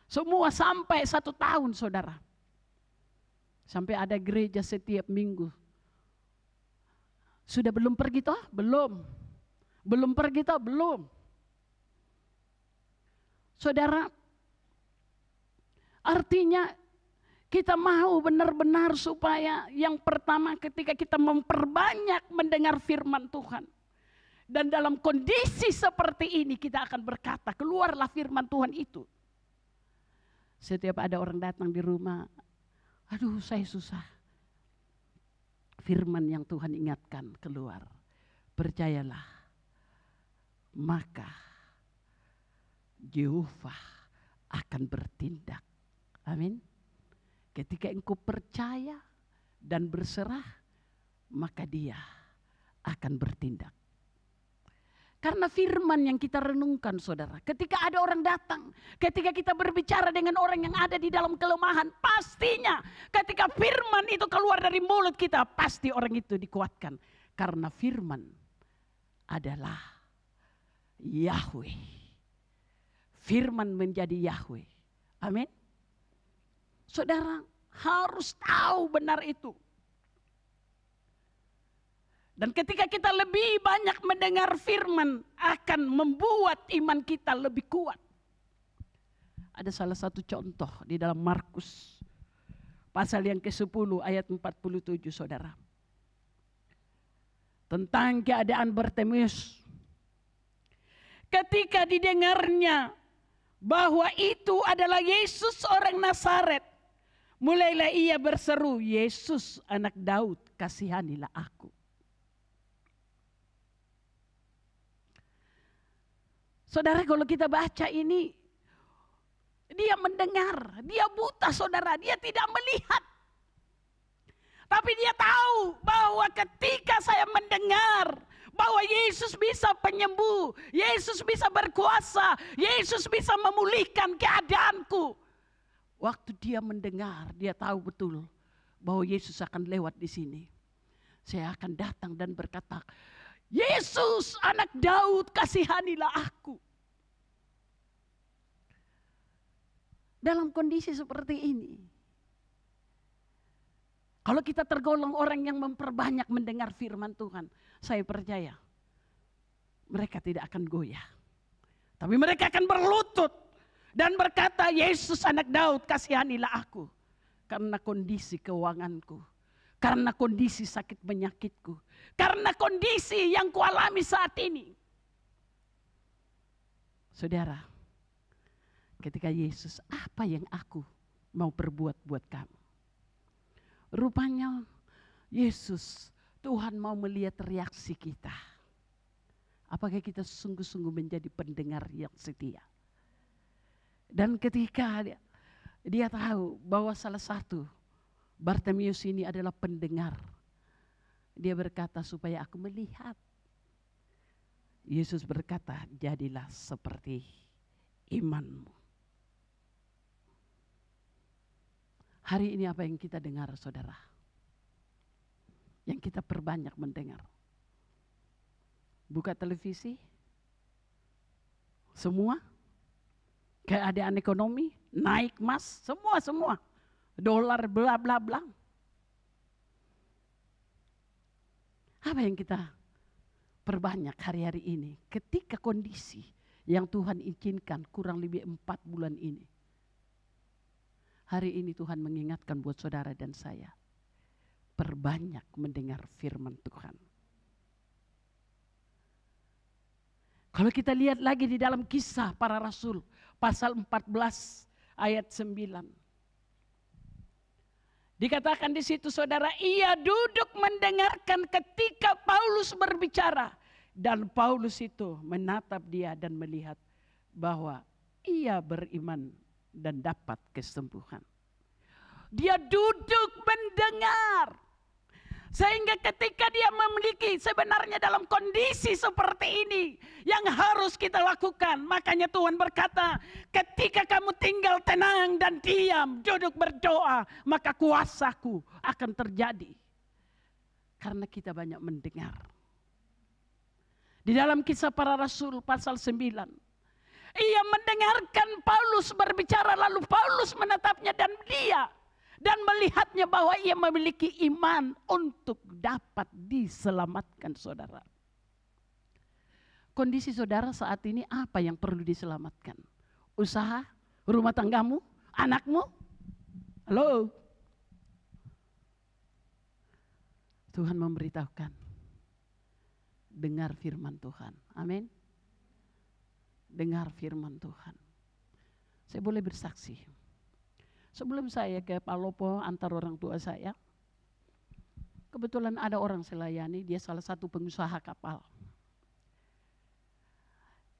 Semua sampai 1 tahun, saudara. Sampai ada gereja setiap minggu. Sudah belum pergi toh? Belum. Belum pergi toh? Belum. Saudara, artinya kita mau benar-benar supaya yang pertama ketika kita memperbanyak mendengar firman Tuhan. Dan dalam kondisi seperti ini kita akan berkata, keluarlah firman Tuhan itu. Setiap ada orang datang di rumah, aduh saya susah. Firman yang Tuhan ingatkan keluar. Percayalah, maka Yehova akan bertindak. Amin. Ketika engkau percaya dan berserah, maka Dia akan bertindak. Karena firman yang kita renungkan, saudara, ketika ada orang datang, ketika kita berbicara dengan orang yang ada di dalam kelemahan, pastinya ketika firman itu keluar dari mulut kita, pasti orang itu dikuatkan. Karena firman adalah Yahweh. Firman menjadi Yahweh. Amin. Saudara harus tahu benar itu. Dan ketika kita lebih banyak mendengar firman, akan membuat iman kita lebih kuat. Ada salah satu contoh di dalam Markus, pasal yang ke-10 ayat 47, saudara. Tentang keadaan Bartimeus. Ketika didengarnya bahwa itu adalah Yesus orang Nazaret, mulailah ia berseru, Yesus anak Daud, kasihanilah aku. Saudara, kalau kita baca ini, dia mendengar, dia buta, saudara, dia tidak melihat. Tapi dia tahu bahwa ketika saya mendengar bahwa Yesus bisa penyembuh, Yesus bisa berkuasa, Yesus bisa memulihkan keadaanku. Waktu dia mendengar, dia tahu betul bahwa Yesus akan lewat di sini. Saya akan datang dan berkata, Yesus anak Daud, kasihanilah aku. Dalam kondisi seperti ini, kalau kita tergolong orang yang memperbanyak mendengar firman Tuhan, saya percaya mereka tidak akan goyah. Tapi mereka akan berlutut dan berkata, Yesus anak Daud, kasihanilah aku. Karena kondisi keuanganku, karena kondisi sakit penyakitku, karena kondisi yang kualami saat ini. Saudara, ketika Yesus, apa yang aku mau perbuat buat kamu? Rupanya Yesus Tuhan mau melihat reaksi kita. Apakah kita sungguh-sungguh menjadi pendengar yang setia. Dan ketika dia tahu bahwa salah satu Bartimeus ini adalah pendengar. Dia berkata, supaya aku melihat. Yesus berkata, jadilah seperti imanmu. Hari ini apa yang kita dengar, saudara? Yang kita perbanyak mendengar. Buka televisi, semua, keadaan ekonomi, naik mas, semua. Dolar, bla bla bla. Apa yang kita perbanyak hari-hari ini ketika kondisi yang Tuhan izinkan kurang lebih 4 bulan ini. Hari ini Tuhan mengingatkan buat saudara dan saya, perbanyak mendengar firman Tuhan. Kalau kita lihat lagi di dalam Kisah Para Rasul pasal 14 ayat 9. Dikatakan di situ, saudara, ia duduk mendengarkan ketika Paulus berbicara. Dan Paulus itu menatap dia dan melihat bahwa ia beriman dan dapat kesembuhan. Dia duduk mendengar. Sehingga ketika dia memiliki sebenarnya dalam kondisi seperti ini yang harus kita lakukan. Makanya Tuhan berkata, ketika kamu tinggal tenang dan diam, duduk berdoa, maka kuasaku akan terjadi. Karena kita banyak mendengar. Di dalam Kisah Para Rasul pasal 9. Ia mendengarkan Paulus berbicara, lalu Paulus menatapnya dan melihatnya bahwa ia memiliki iman untuk dapat diselamatkan, saudara. Kondisi saudara saat ini apa yang perlu diselamatkan? Usaha, rumah tanggamu, anakmu? Halo? Tuhan memberitahukan, dengar firman Tuhan. Amin. Dengar firman Tuhan. Saya boleh bersaksi. Sebelum saya ke Palopo antar orang tua saya, kebetulan ada orang selayani, dia salah satu pengusaha kapal.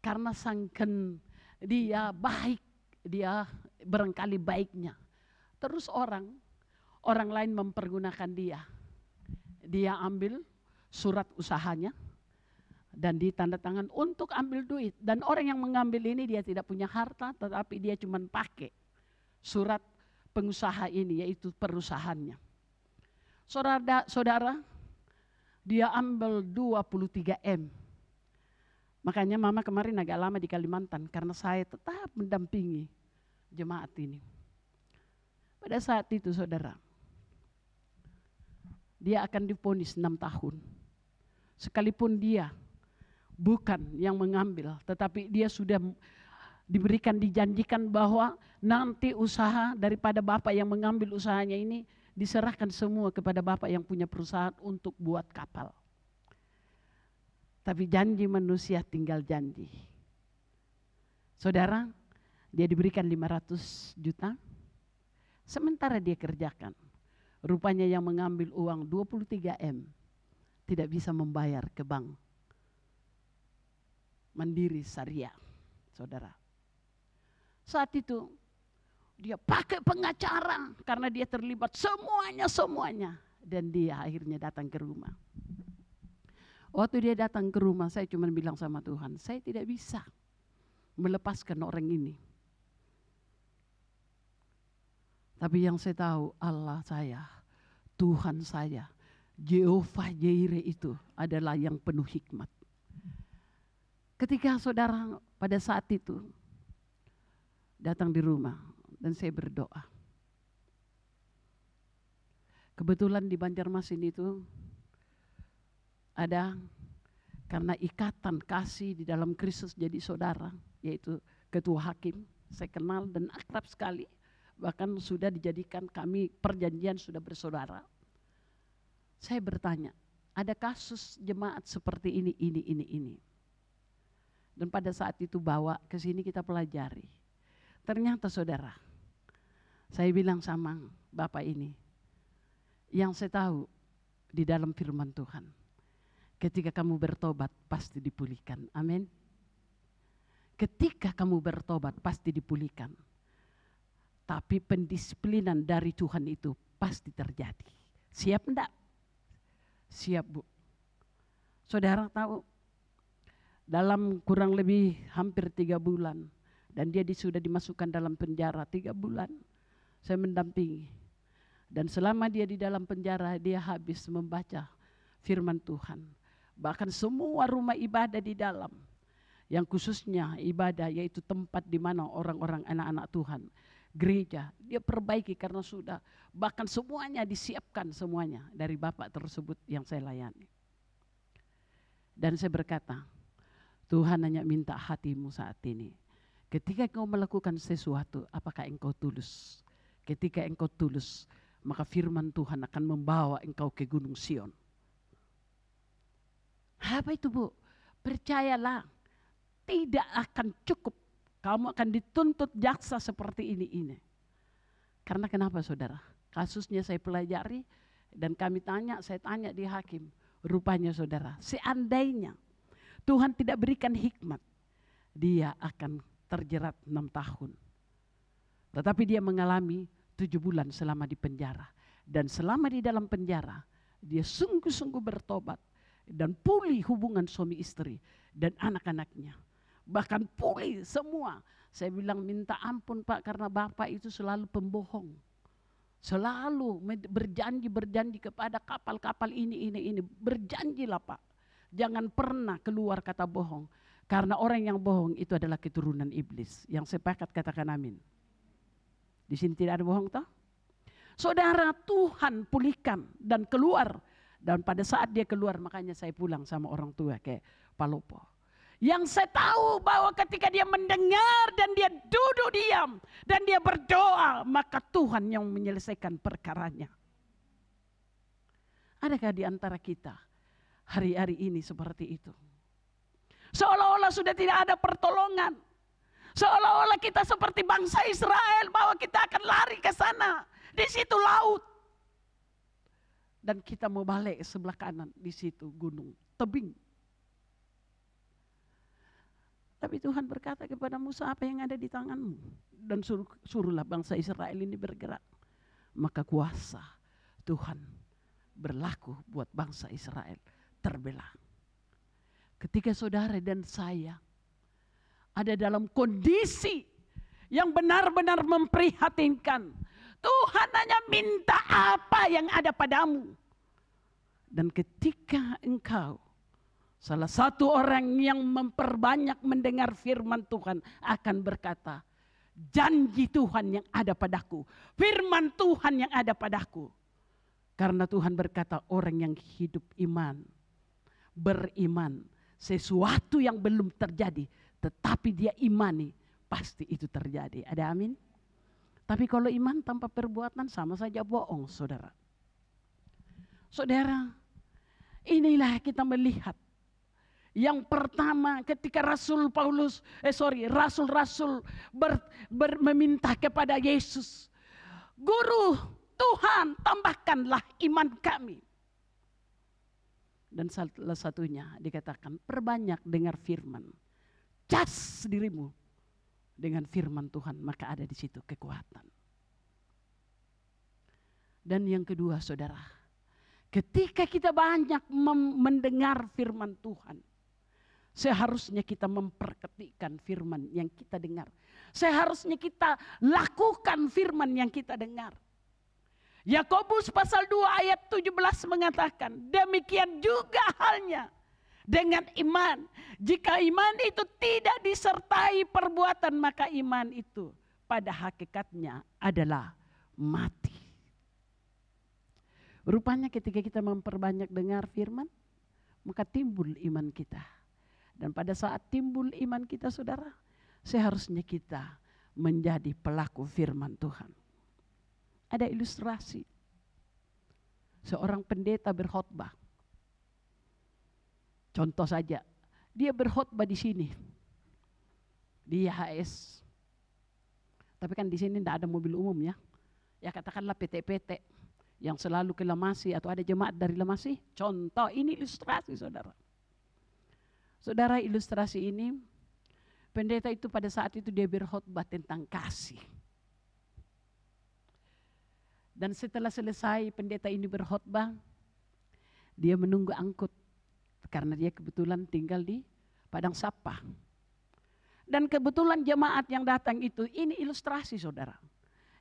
Karena sangken dia baik, dia barangkali baiknya. Terus orang lain mempergunakan dia. Dia ambil surat usahanya dan ditandatangan untuk ambil duit. Dan orang yang mengambil ini dia tidak punya harta, tetapi dia cuma pakai surat pengusaha ini, yaitu perusahaannya. Saudara, dia ambil 23 M. Makanya mama kemarin agak lama di Kalimantan karena saya tetap mendampingi jemaat ini. Pada saat itu saudara, dia akan divonis 6 tahun. Sekalipun dia bukan yang mengambil, tetapi dia sudah dijanjikan bahwa nanti usaha daripada bapak yang mengambil usahanya ini diserahkan semua kepada bapak yang punya perusahaan untuk buat kapal. Tapi janji manusia tinggal janji. Saudara, dia diberikan 500 juta. Sementara dia kerjakan, rupanya yang mengambil uang 23 M tidak bisa membayar ke bank Mandiri Syariah, saudara. Saat itu dia pakai pengacara karena dia terlibat semuanya. Dan dia akhirnya datang ke rumah. Waktu dia datang ke rumah, saya cuma bilang sama Tuhan, saya tidak bisa melepaskan orang ini. Tapi yang saya tahu Allah saya, Tuhan saya, Jehovah Jireh itu adalah yang penuh hikmat. Ketika saudara pada saat itu datang di rumah dan saya berdoa. Kebetulan di Banjarmasin itu ada karena ikatan kasih di dalam Kristus jadi saudara, yaitu ketua hakim. Saya kenal dan akrab sekali, bahkan sudah dijadikan kami perjanjian sudah bersaudara. Saya bertanya, ada kasus jemaat seperti ini. Dan pada saat itu bawa ke sini kita pelajari. Ternyata saudara, saya bilang sama bapak ini, yang saya tahu di dalam firman Tuhan. Ketika kamu bertobat pasti dipulihkan. Amin. Ketika kamu bertobat pasti dipulihkan. Tapi pendisiplinan dari Tuhan itu pasti terjadi. Siap enggak? Siap, Bu. Saudara tahu, dalam kurang lebih hampir 3 bulan, dan dia sudah dimasukkan dalam penjara 3 bulan, saya mendampingi. Dan selama dia di dalam penjara, dia habis membaca firman Tuhan. Bahkan semua rumah ibadah di dalam, yang khususnya ibadah yaitu tempat di mana orang-orang anak-anak Tuhan, gereja, dia perbaiki karena sudah, bahkan semuanya disiapkan semuanya dari Bapak tersebut yang saya layani. Dan saya berkata, Tuhan hanya minta hatimu saat ini. Ketika engkau melakukan sesuatu, apakah engkau tulus? Ketika engkau tulus, maka firman Tuhan akan membawa engkau ke Gunung Sion. Apa itu, Bu? Percayalah, tidak akan cukup. Kamu akan dituntut jaksa seperti ini. Karena kenapa, saudara? Kasusnya saya pelajari dan saya tanya di hakim. Rupanya, saudara, seandainya Tuhan tidak berikan hikmat, dia akan terjerat 6 tahun. Tetapi dia mengalami 7 bulan selama di penjara. Dan selama di dalam penjara, dia sungguh-sungguh bertobat. Dan pulih hubungan suami istri dan anak-anaknya. Bahkan pulih semua. Saya bilang minta ampun Pak, karena Bapak itu selalu pembohong. Selalu berjanji kepada kapal-kapal ini. Berjanjilah Pak. Jangan pernah keluar kata bohong. Karena orang yang bohong itu adalah keturunan iblis. Yang sepakat katakan amin. Di sini tidak ada bohong toh? Saudara, Tuhan pulihkan dan keluar. Dan pada saat dia keluar, makanya saya pulang sama orang tua ke Palopo. Yang saya tahu bahwa ketika dia mendengar dan dia duduk diam dan dia berdoa, maka Tuhan yang menyelesaikan perkaranya. Adakah di antara kita hari-hari ini seperti itu? Seolah-olah sudah tidak ada pertolongan. Seolah-olah kita seperti bangsa Israel, bahwa kita akan lari ke sana. Di situ laut. Dan kita mau balik sebelah kanan, di situ gunung, tebing. Tapi Tuhan berkata kepada Musa, apa yang ada di tanganmu? Dan suruhlah bangsa Israel ini bergerak. Maka kuasa Tuhan berlaku buat bangsa Israel terbelah. Ketika saudara dan saya ada dalam kondisi yang benar-benar memprihatinkan, Tuhan hanya minta apa yang ada padamu. Dan ketika engkau salah satu orang yang memperbanyak mendengar firman Tuhan akan berkata, janji Tuhan yang ada padaku, firman Tuhan yang ada padaku. Karena Tuhan berkata, orang yang hidup beriman, sesuatu yang belum terjadi tetapi dia imani, pasti itu terjadi. Ada amin? Tapi kalau iman tanpa perbuatan sama saja bohong, saudara. Saudara, inilah kita melihat. Yang pertama ketika rasul meminta kepada Yesus, Guru, Tuhan tambahkanlah iman kami. Dan salah satunya dikatakan, perbanyak dengar firman. Cas dirimu dengan firman Tuhan, maka ada di situ kekuatan. Dan yang kedua, saudara, ketika kita banyak mendengar firman Tuhan, seharusnya kita memperketikkan firman yang kita dengar. Seharusnya kita lakukan firman yang kita dengar. Yakobus pasal 2 ayat 17 mengatakan, demikian juga halnya dengan iman. Jika iman itu tidak disertai perbuatan, maka iman itu pada hakikatnya adalah mati. Rupanya ketika kita memperbanyak dengar firman, maka timbul iman kita. Dan pada saat timbul iman kita, saudara, seharusnya kita menjadi pelaku firman Tuhan. Ada ilustrasi. Seorang pendeta berkhotbah. Contoh saja, dia berkhotbah di sini, di IHS. Tapi kan di sini tidak ada mobil umum ya. Ya katakanlah PT-PT yang selalu ke Lemasi atau ada jemaat dari Lemasi? Contoh, ini ilustrasi saudara. Saudara, ilustrasi ini, pendeta itu pada saat itu dia berkhotbah tentang kasih. Dan setelah selesai pendeta ini berkhotbah, dia menunggu angkut karena dia kebetulan tinggal di Padang Sapa. Dan kebetulan jemaat yang datang itu, ini ilustrasi saudara.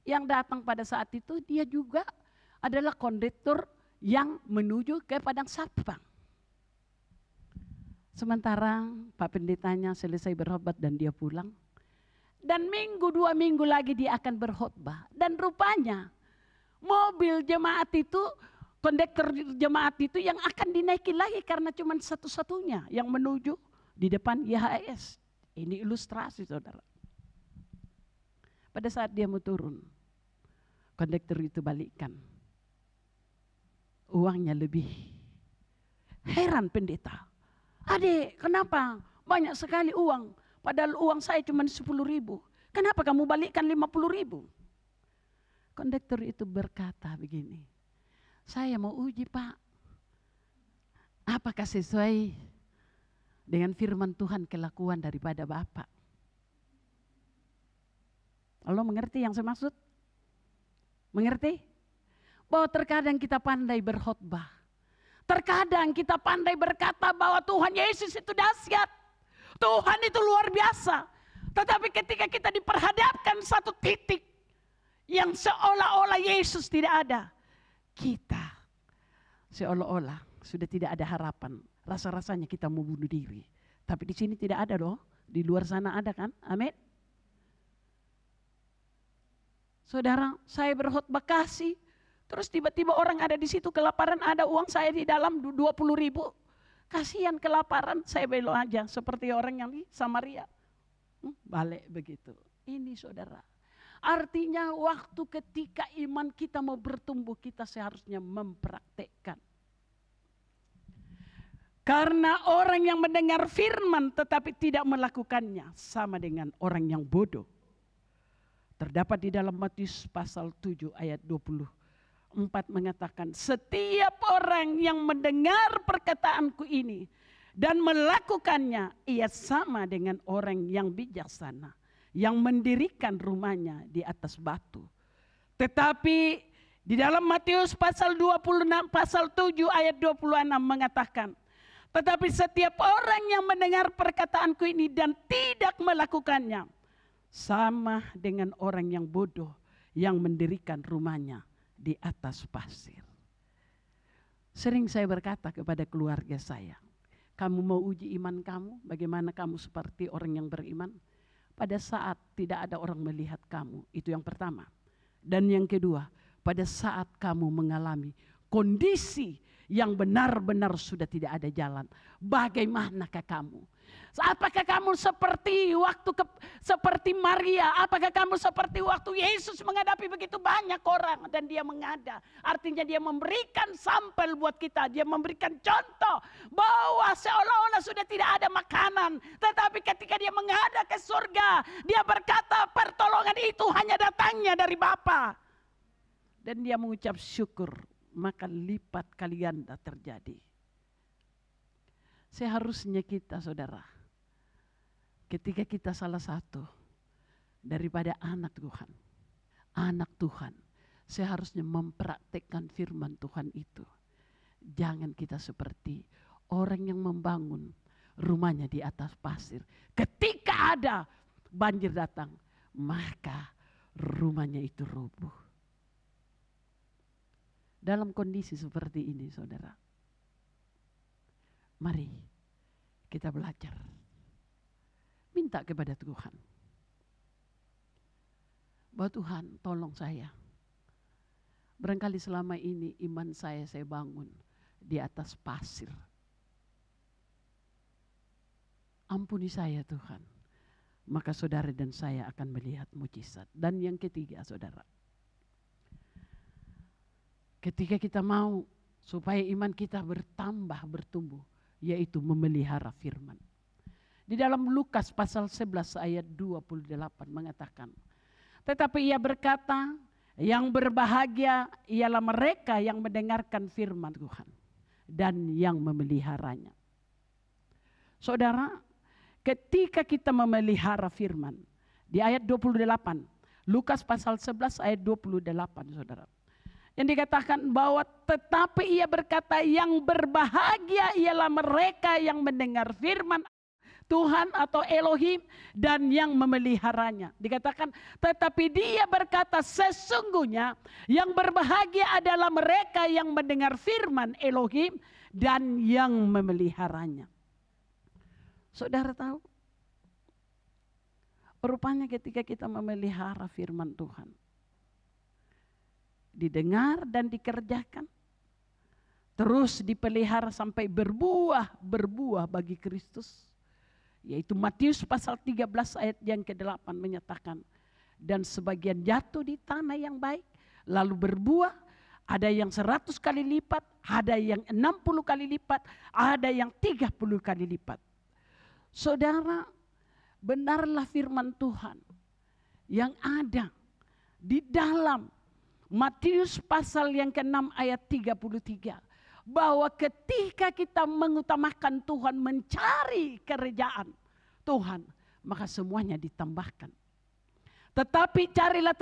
Yang datang pada saat itu dia juga adalah kondektur yang menuju ke Padang Sapa. Sementara Pak Pendetanya selesai berkhotbah dan dia pulang. Dan 2 minggu lagi dia akan berkhotbah. Dan rupanya mobil jemaat itu, kondektur jemaat itu yang akan dinaiki lagi karena cuma satu-satunya yang menuju di depan YHS. Ini ilustrasi saudara. Pada saat dia mau turun, kondektur itu balikkan. Uangnya lebih. Heran pendeta. Adik, kenapa banyak sekali uang? Padahal uang saya cuma 10.000. Kenapa kamu balikkan 50.000? Kondektur itu berkata begini. Saya mau uji Pak. Apakah sesuai dengan firman Tuhan kelakuan daripada Bapak? Allah mengerti yang saya maksud? Mengerti? Bahwa terkadang kita pandai berkhotbah. Terkadang kita pandai berkata bahwa Tuhan Yesus itu dahsyat. Tuhan itu luar biasa. Tetapi ketika kita diperhadapkan satu titik yang seolah-olah Yesus tidak ada, kita seolah-olah sudah tidak ada harapan. Rasa-rasanya kita mau bunuh diri. Tapi di sini tidak ada loh. Di luar sana ada kan? Amin. Saudara, saya berkhotbah kasih. Terus tiba-tiba orang ada di situ kelaparan, ada uang saya di dalam 20.000. Kasihan kelaparan, saya belok aja seperti orang yang di Samaria. Balik begitu. Ini saudara. Artinya waktu ketika iman kita mau bertumbuh, kita seharusnya mempraktekkan. Karena orang yang mendengar firman tetapi tidak melakukannya sama dengan orang yang bodoh. Terdapat di dalam Matius pasal 7 ayat 24 mengatakan, setiap orang yang mendengar perkataanku ini dan melakukannya, ia sama dengan orang yang bijaksana yang mendirikan rumahnya di atas batu. Tetapi di dalam Matius pasal 26 pasal 7 ayat 26 mengatakan, tetapi setiap orang yang mendengar perkataanku ini dan tidak melakukannya, sama dengan orang yang bodoh yang mendirikan rumahnya di atas pasir. Sering saya berkata kepada keluarga saya, kamu mau uji iman kamu, bagaimana kamu seperti orang yang beriman? Pada saat tidak ada orang melihat kamu, itu yang pertama. Dan yang kedua, pada saat kamu mengalami kondisi yang benar-benar sudah tidak ada jalan, bagaimanakah kamu? Apakah kamu seperti seperti Maria? Apakah kamu seperti waktu Yesus menghadapi begitu banyak orang dan dia mengada? Artinya dia memberikan sampel buat kita, dia memberikan contoh bahwa seolah-olah sudah tidak ada makanan, tetapi ketika dia menghadap ke surga, dia berkata pertolongan itu hanya datangnya dari Bapa. Dan dia mengucap syukur, maka lipat kali ganda terjadi. Seharusnya kita saudara, ketika kita salah satu daripada anak Tuhan, seharusnya mempraktekkan firman Tuhan itu. Jangan kita seperti orang yang membangun rumahnya di atas pasir. Ketika ada banjir datang, maka rumahnya itu rubuh. Dalam kondisi seperti ini saudara, mari kita belajar. Minta kepada Tuhan. Bahwa Tuhan tolong saya. Barangkali selama ini iman saya bangun di atas pasir. Ampuni saya Tuhan. Maka saudara dan saya akan melihat mujizat. Dan yang ketiga saudara. Ketika kita mau supaya iman kita bertambah, bertumbuh. Yaitu memelihara firman. Di dalam Lukas pasal 11 ayat 28 mengatakan. Tetapi ia berkata, Yang berbahagia ialah mereka yang mendengarkan firman Tuhan dan yang memeliharanya. Saudara, ketika kita memelihara firman, di ayat 28, Lukas pasal 11 ayat 28, saudara. Yang dikatakan bahwa tetapi ia berkata yang berbahagia ialah mereka yang mendengar firman Tuhan atau Elohim dan yang memeliharanya. Dikatakan tetapi dia berkata sesungguhnya yang berbahagia adalah mereka yang mendengar firman Elohim dan yang memeliharanya. Saudara tahu, rupanya ketika kita memelihara firman Tuhan, didengar dan dikerjakan, terus dipelihara sampai berbuah bagi Kristus. Yaitu Matius pasal 13 ayat yang ke-8 menyatakan, dan sebagian jatuh di tanah yang baik, lalu berbuah, ada yang 100 kali lipat, ada yang 60 kali lipat, ada yang 30 kali lipat. Saudara, benarlah firman Tuhan yang ada di dalam Matius pasal yang ke-6 ayat 33. Bahwa ketika kita mengutamakan Tuhan, mencari kerajaan Tuhan, maka semuanya ditambahkan. Tetapi carilah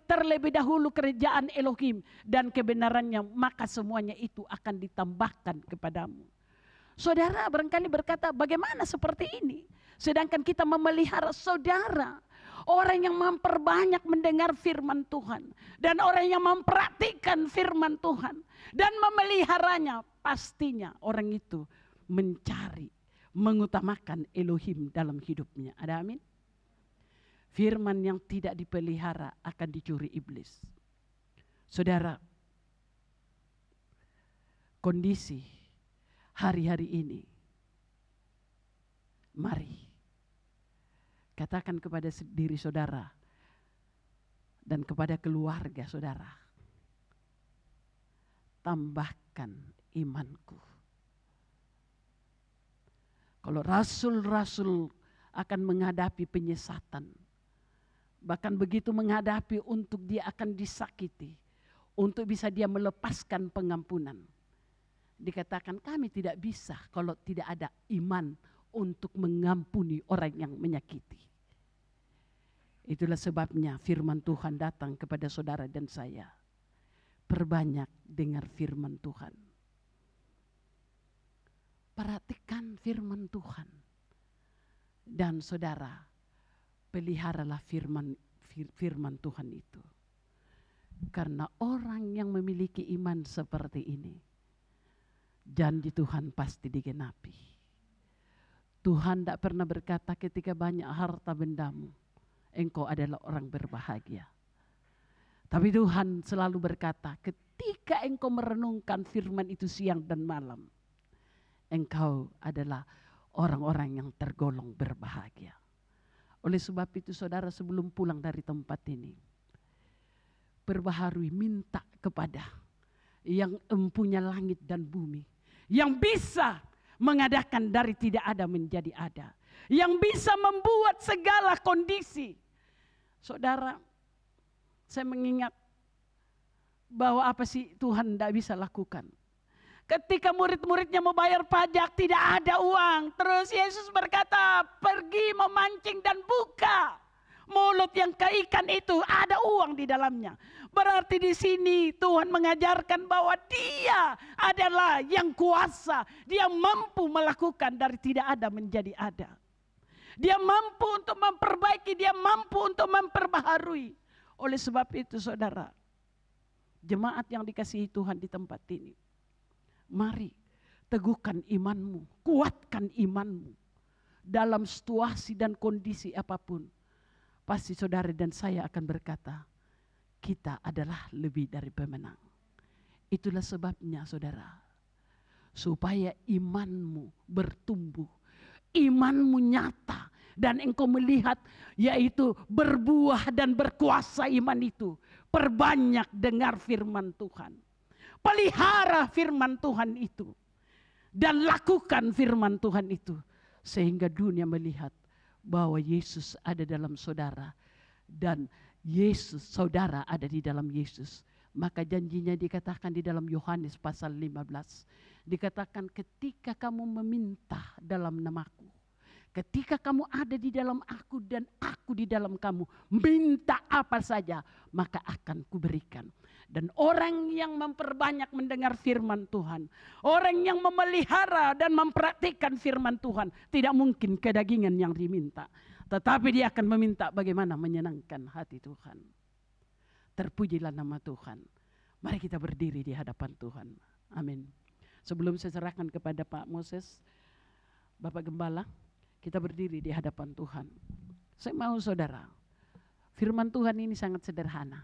terlebih dahulu kerajaan Elohim dan kebenarannya, maka semuanya itu akan ditambahkan kepadamu. Saudara barangkali berkata, bagaimana seperti ini? Sedangkan kita memelihara saudara. Orang yang memperbanyak mendengar firman Tuhan. Dan orang yang mempraktikkan firman Tuhan. Dan memeliharanya. Pastinya orang itu mencari, mengutamakan Elohim dalam hidupnya. Ada amin? Firman yang tidak dipelihara akan dicuri iblis. Saudara, kondisi hari-hari ini. Mari katakan kepada diri saudara dan kepada keluarga saudara, tambahkan imanku. Kalau rasul-rasul akan menghadapi penyesatan, bahkan begitu menghadapi untuk dia akan disakiti, untuk bisa dia melepaskan pengampunan. Dikatakan kami tidak bisa kalau tidak ada iman untuk mengampuni orang yang menyakiti. Itulah sebabnya firman Tuhan datang kepada saudara dan saya. Perbanyak dengar firman Tuhan. Perhatikan firman Tuhan. Dan saudara, peliharalah firman Tuhan itu. Karena orang yang memiliki iman seperti ini, janji Tuhan pasti digenapi. Tuhan tidak pernah berkata ketika banyak harta bendamu, engkau adalah orang berbahagia. Tapi Tuhan selalu berkata, ketika engkau merenungkan firman itu siang dan malam, engkau adalah orang-orang yang tergolong berbahagia. Oleh sebab itu saudara, sebelum pulang dari tempat ini, perbaharui, minta kepada yang empunya langit dan bumi, yang bisa mengadakan dari tidak ada menjadi ada. Yang bisa membuat segala kondisi. Saudara, saya mengingat bahwa apa sih Tuhan tidak bisa lakukan. Ketika murid-muridnya mau bayar pajak tidak ada uang. Terus Yesus berkata, pergi memancing dan buka mulut yang keikan itu, ada uang di dalamnya. Berarti di sini Tuhan mengajarkan bahwa Dia adalah yang kuasa. Dia mampu melakukan dari tidak ada menjadi ada. Dia mampu untuk memperbaiki, dia mampu untuk memperbaharui. Oleh sebab itu saudara, jemaat yang dikasihi Tuhan di tempat ini, mari teguhkan imanmu, kuatkan imanmu dalam situasi dan kondisi apapun. Pasti saudara dan saya akan berkata, kita adalah lebih dari pemenang. Itulah sebabnya saudara, supaya imanmu bertumbuh, imanmu nyata, dan engkau melihat yaitu berbuah dan berkuasa iman itu. Perbanyak dengar firman Tuhan. Pelihara firman Tuhan itu. Dan lakukan firman Tuhan itu. Sehingga dunia melihat bahwa Yesus ada dalam saudara. Dan Yesus, saudara ada di dalam Yesus, maka janjinya dikatakan di dalam Yohanes pasal 15. Dikatakan ketika kamu meminta dalam namaku, ketika kamu ada di dalam aku dan aku di dalam kamu, minta apa saja maka akan kuberikan. Dan orang yang memperbanyak mendengar firman Tuhan, orang yang memelihara dan mempraktikkan firman Tuhan, tidak mungkin kedagingan yang diminta. Tetapi dia akan meminta bagaimana menyenangkan hati Tuhan. Terpujilah nama Tuhan. Mari kita berdiri di hadapan Tuhan. Amin. Sebelum saya serahkan kepada Pak Moses, Bapak Gembala, kita berdiri di hadapan Tuhan. Saya mau saudara, firman Tuhan ini sangat sederhana.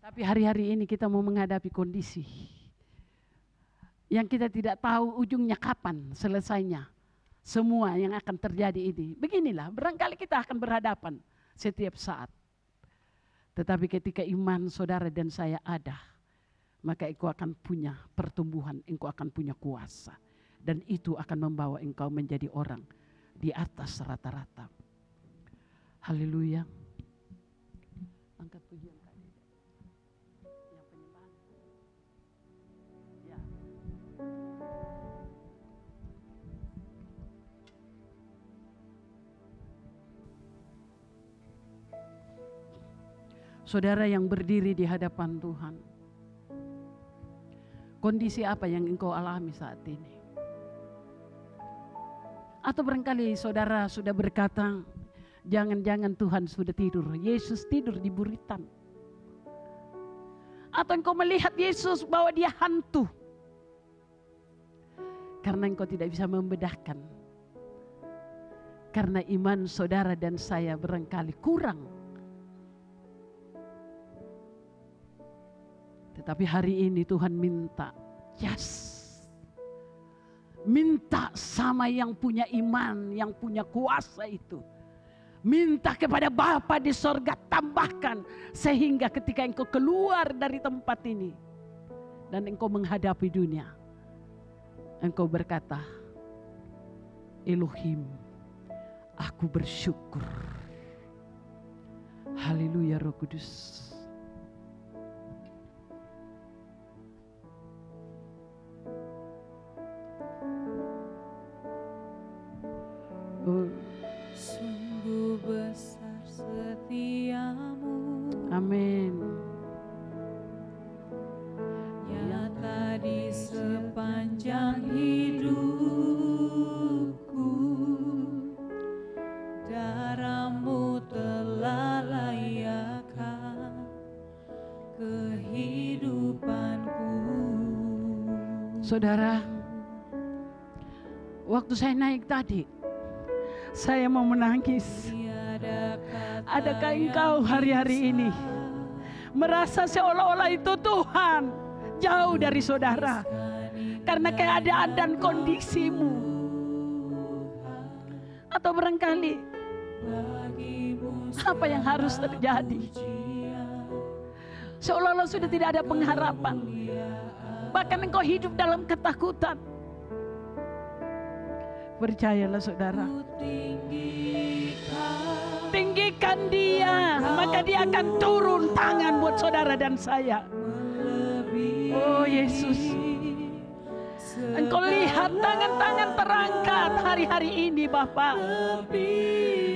Tapi hari-hari ini kita mau menghadapi kondisi yang kita tidak tahu ujungnya kapan selesainya. Semua yang akan terjadi ini. Beginilah, barangkali kita akan berhadapan setiap saat. Tetapi ketika iman saudara dan saya ada, maka engkau akan punya pertumbuhan, engkau akan punya kuasa. Dan itu akan membawa engkau menjadi orang di atas rata-rata. Haleluya. Angkat pujian kali. Yang penyembahan. Ya. Saudara yang berdiri di hadapan Tuhan, kondisi apa yang engkau alami saat ini? Atau barangkali saudara sudah berkata, jangan-jangan Tuhan sudah tidur, Yesus tidur di buritan. Atau engkau melihat Yesus bahwa dia hantu. Karena engkau tidak bisa membedakan. Karena iman saudara dan saya barangkali kurang. Tetapi hari ini Tuhan minta, minta sama yang punya iman, yang punya kuasa itu. Minta kepada Bapa di sorga, tambahkan. Sehingga ketika engkau keluar dari tempat ini dan engkau menghadapi dunia, engkau berkata, Elohim, aku bersyukur. Haleluya Roh Kudus. Sungguh besar setiamu, Amin. nyata di sepanjang hidupku. Darahmu telah layakkan kehidupanku. Saudara, waktu saya naik tadi, saya mau menangis. Adakah engkau hari-hari ini merasa seolah-olah itu Tuhan jauh dari saudara karena keadaan dan kondisimu? Atau barangkali apa yang harus terjadi? Seolah-olah sudah tidak ada pengharapan. Bahkan engkau hidup dalam ketakutan. Percayalah saudara, tinggikan dia, maka dia akan turun tangan buat saudara dan saya. Oh Yesus, engkau lihat tangan-tangan terangkat hari-hari ini Bapa.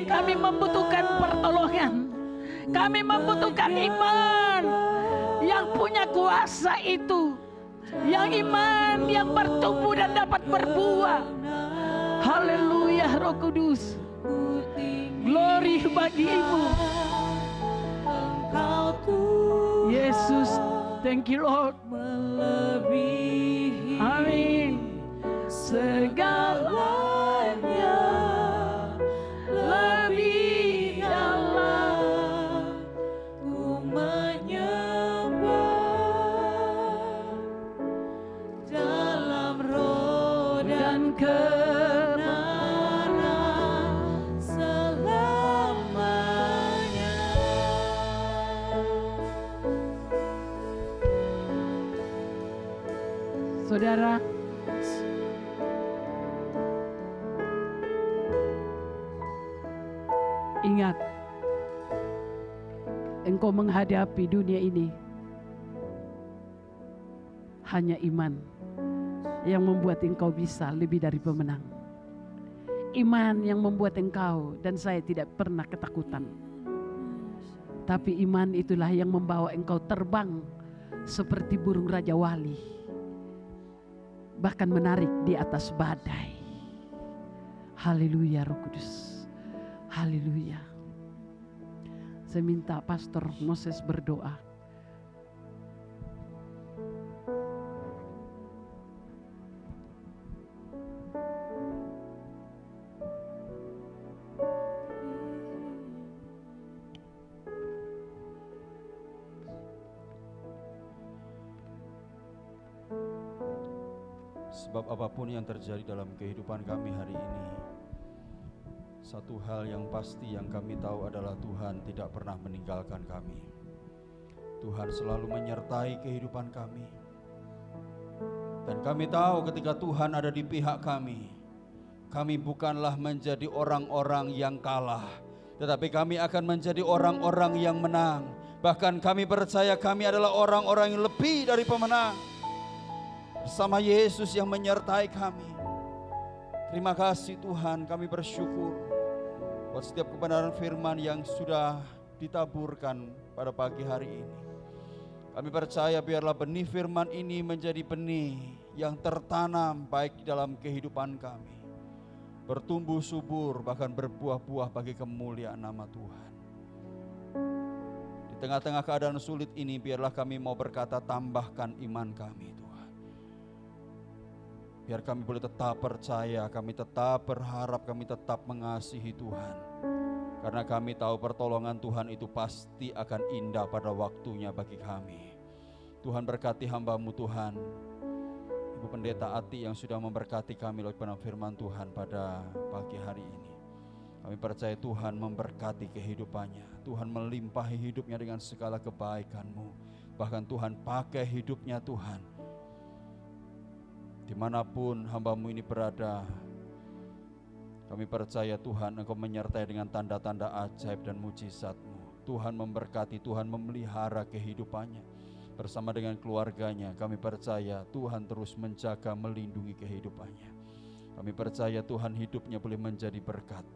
Kami membutuhkan pertolongan, kami membutuhkan iman yang punya kuasa itu, yang iman yang bertumbuh dan dapat berbuah. Haleluya Roh Kudus, glory bagimu Yesus. Thank you Lord. Amin. Segalanya lebih dalam ku menyembah dalam roh dan saudara, engkau menghadapi dunia ini. Hanya iman yang membuat engkau bisa lebih dari pemenang. Iman yang membuat engkau dan saya tidak pernah ketakutan. Tapi iman itulah yang membawa engkau terbang seperti burung Raja Wali. Bahkan menarik di atas badai. Haleluya Roh Kudus. Haleluya. Saya minta Pastor Moses berdoa. Sebab apapun yang terjadi dalam kehidupan kami hari ini, satu hal yang pasti yang kami tahu adalah Tuhan tidak pernah meninggalkan kami. Tuhan selalu menyertai kehidupan kami. Dan kami tahu ketika Tuhan ada di pihak kami bukanlah menjadi orang-orang yang kalah, tetapi kami akan menjadi orang-orang yang menang. Bahkan kami percaya kami adalah orang-orang yang lebih dari pemenang. Bersama Yesus yang menyertai kami. Terima kasih Tuhan, kami bersyukur buat setiap kebenaran firman yang sudah ditaburkan pada pagi hari ini. Kami percaya biarlah benih firman ini menjadi benih yang tertanam baik di dalam kehidupan kami. Bertumbuh subur bahkan berbuah-buah bagi kemuliaan nama Tuhan. Di tengah-tengah keadaan sulit ini biarlah kami mau berkata tambahkan iman kami Tuhan. Biar kami boleh tetap percaya, kami tetap berharap, kami tetap mengasihi Tuhan. Karena kami tahu pertolongan Tuhan itu pasti akan indah pada waktunya bagi kami. Tuhan berkati hamba-Mu Tuhan. Ibu Pendeta Ati yang sudah memberkati kami lewat penang firman Tuhan pada pagi hari ini. Kami percaya Tuhan memberkati kehidupannya. Tuhan melimpahi hidupnya dengan segala kebaikan-Mu. Bahkan Tuhan pakai hidupnya Tuhan. Dimanapun hamba-Mu ini berada, kami percaya Tuhan Engkau menyertai dengan tanda-tanda ajaib dan mujizat-Mu. Tuhan memberkati, Tuhan memelihara kehidupannya. Bersama dengan keluarganya, kami percaya Tuhan terus menjaga, melindungi kehidupannya. Kami percaya Tuhan hidupnya boleh menjadi berkat.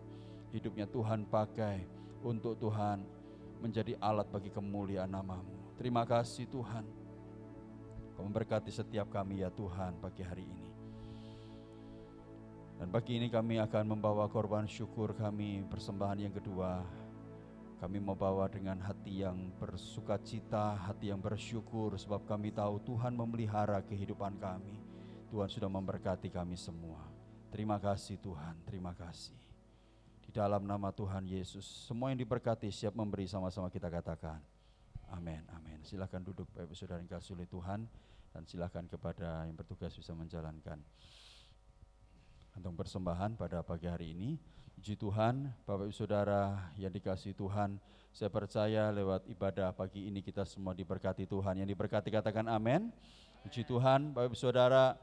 Hidupnya Tuhan pakai untuk Tuhan menjadi alat bagi kemuliaan nama-Mu. Terima kasih Tuhan. Kau memberkati setiap kami ya Tuhan pagi hari ini. Dan pagi ini kami akan membawa korban syukur kami, persembahan yang kedua. Kami mau bawa dengan hati yang bersukacita, hati yang bersyukur, sebab kami tahu Tuhan memelihara kehidupan kami. Tuhan sudah memberkati kami semua. Terima kasih Tuhan, terima kasih. Di dalam nama Tuhan Yesus, semua yang diberkati siap memberi, sama-sama kita katakan amin, amin. Silakan duduk Bapak Ibu Saudara yang kasih oleh Tuhan, dan silakan kepada yang bertugas bisa menjalankan kantong persembahan pada pagi hari ini. Puji Tuhan, Bapak Ibu Saudara yang dikasihi Tuhan, saya percaya lewat ibadah pagi ini kita semua diberkati Tuhan. Yang diberkati katakan amin. Puji Tuhan, Bapak Ibu Saudara,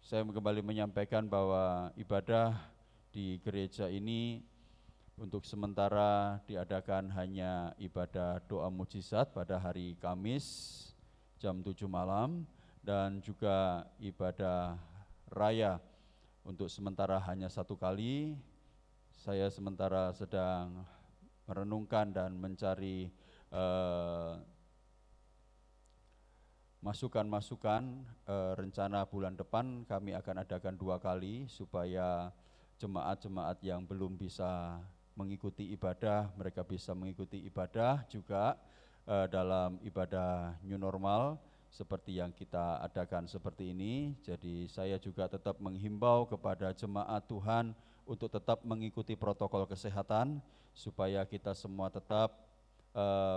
saya kembali menyampaikan bahwa ibadah di gereja ini untuk sementara diadakan hanya ibadah doa mujizat pada hari Kamis jam 7 malam dan juga ibadah raya untuk sementara hanya satu kali. Saya sementara sedang merenungkan dan mencari masukan-masukan. Rencana bulan depan kami akan adakan 2 kali supaya jemaat-jemaat yang belum bisa mengikuti ibadah, mereka bisa mengikuti ibadah juga dalam ibadah new normal seperti yang kita adakan seperti ini. Jadi saya juga tetap menghimbau kepada jemaat Tuhan untuk tetap mengikuti protokol kesehatan supaya kita semua tetap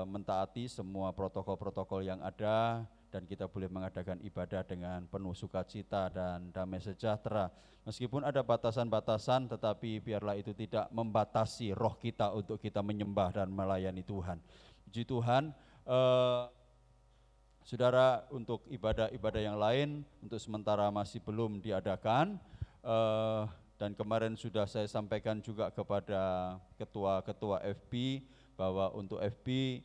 mentaati semua protokol-protokol yang ada dan kita boleh mengadakan ibadah dengan penuh sukacita dan damai sejahtera. Meskipun ada batasan-batasan, tetapi biarlah itu tidak membatasi roh kita untuk kita menyembah dan melayani Tuhan. Puji Tuhan, saudara, untuk ibadah-ibadah yang lain untuk sementara masih belum diadakan, dan kemarin sudah saya sampaikan juga kepada ketua-ketua FB bahwa untuk FB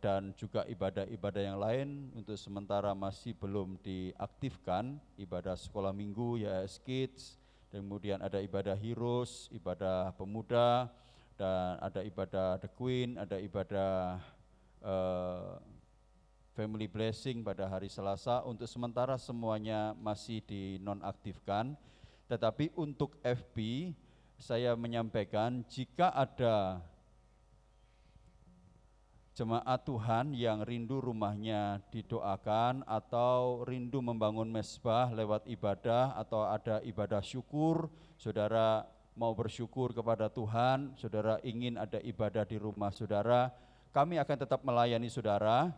dan juga ibadah-ibadah yang lain untuk sementara masih belum diaktifkan. Ibadah sekolah minggu, YHS Kids, kemudian ada ibadah Heroes, ibadah pemuda, dan ada ibadah The Queen, ada ibadah Family Blessing pada hari Selasa. Untuk sementara semuanya masih dinonaktifkan. Tetapi untuk FB saya menyampaikan, jika ada jemaat Tuhan yang rindu rumahnya didoakan atau rindu membangun mezbah lewat ibadah atau ada ibadah syukur, saudara mau bersyukur kepada Tuhan, saudara ingin ada ibadah di rumah saudara, kami akan tetap melayani saudara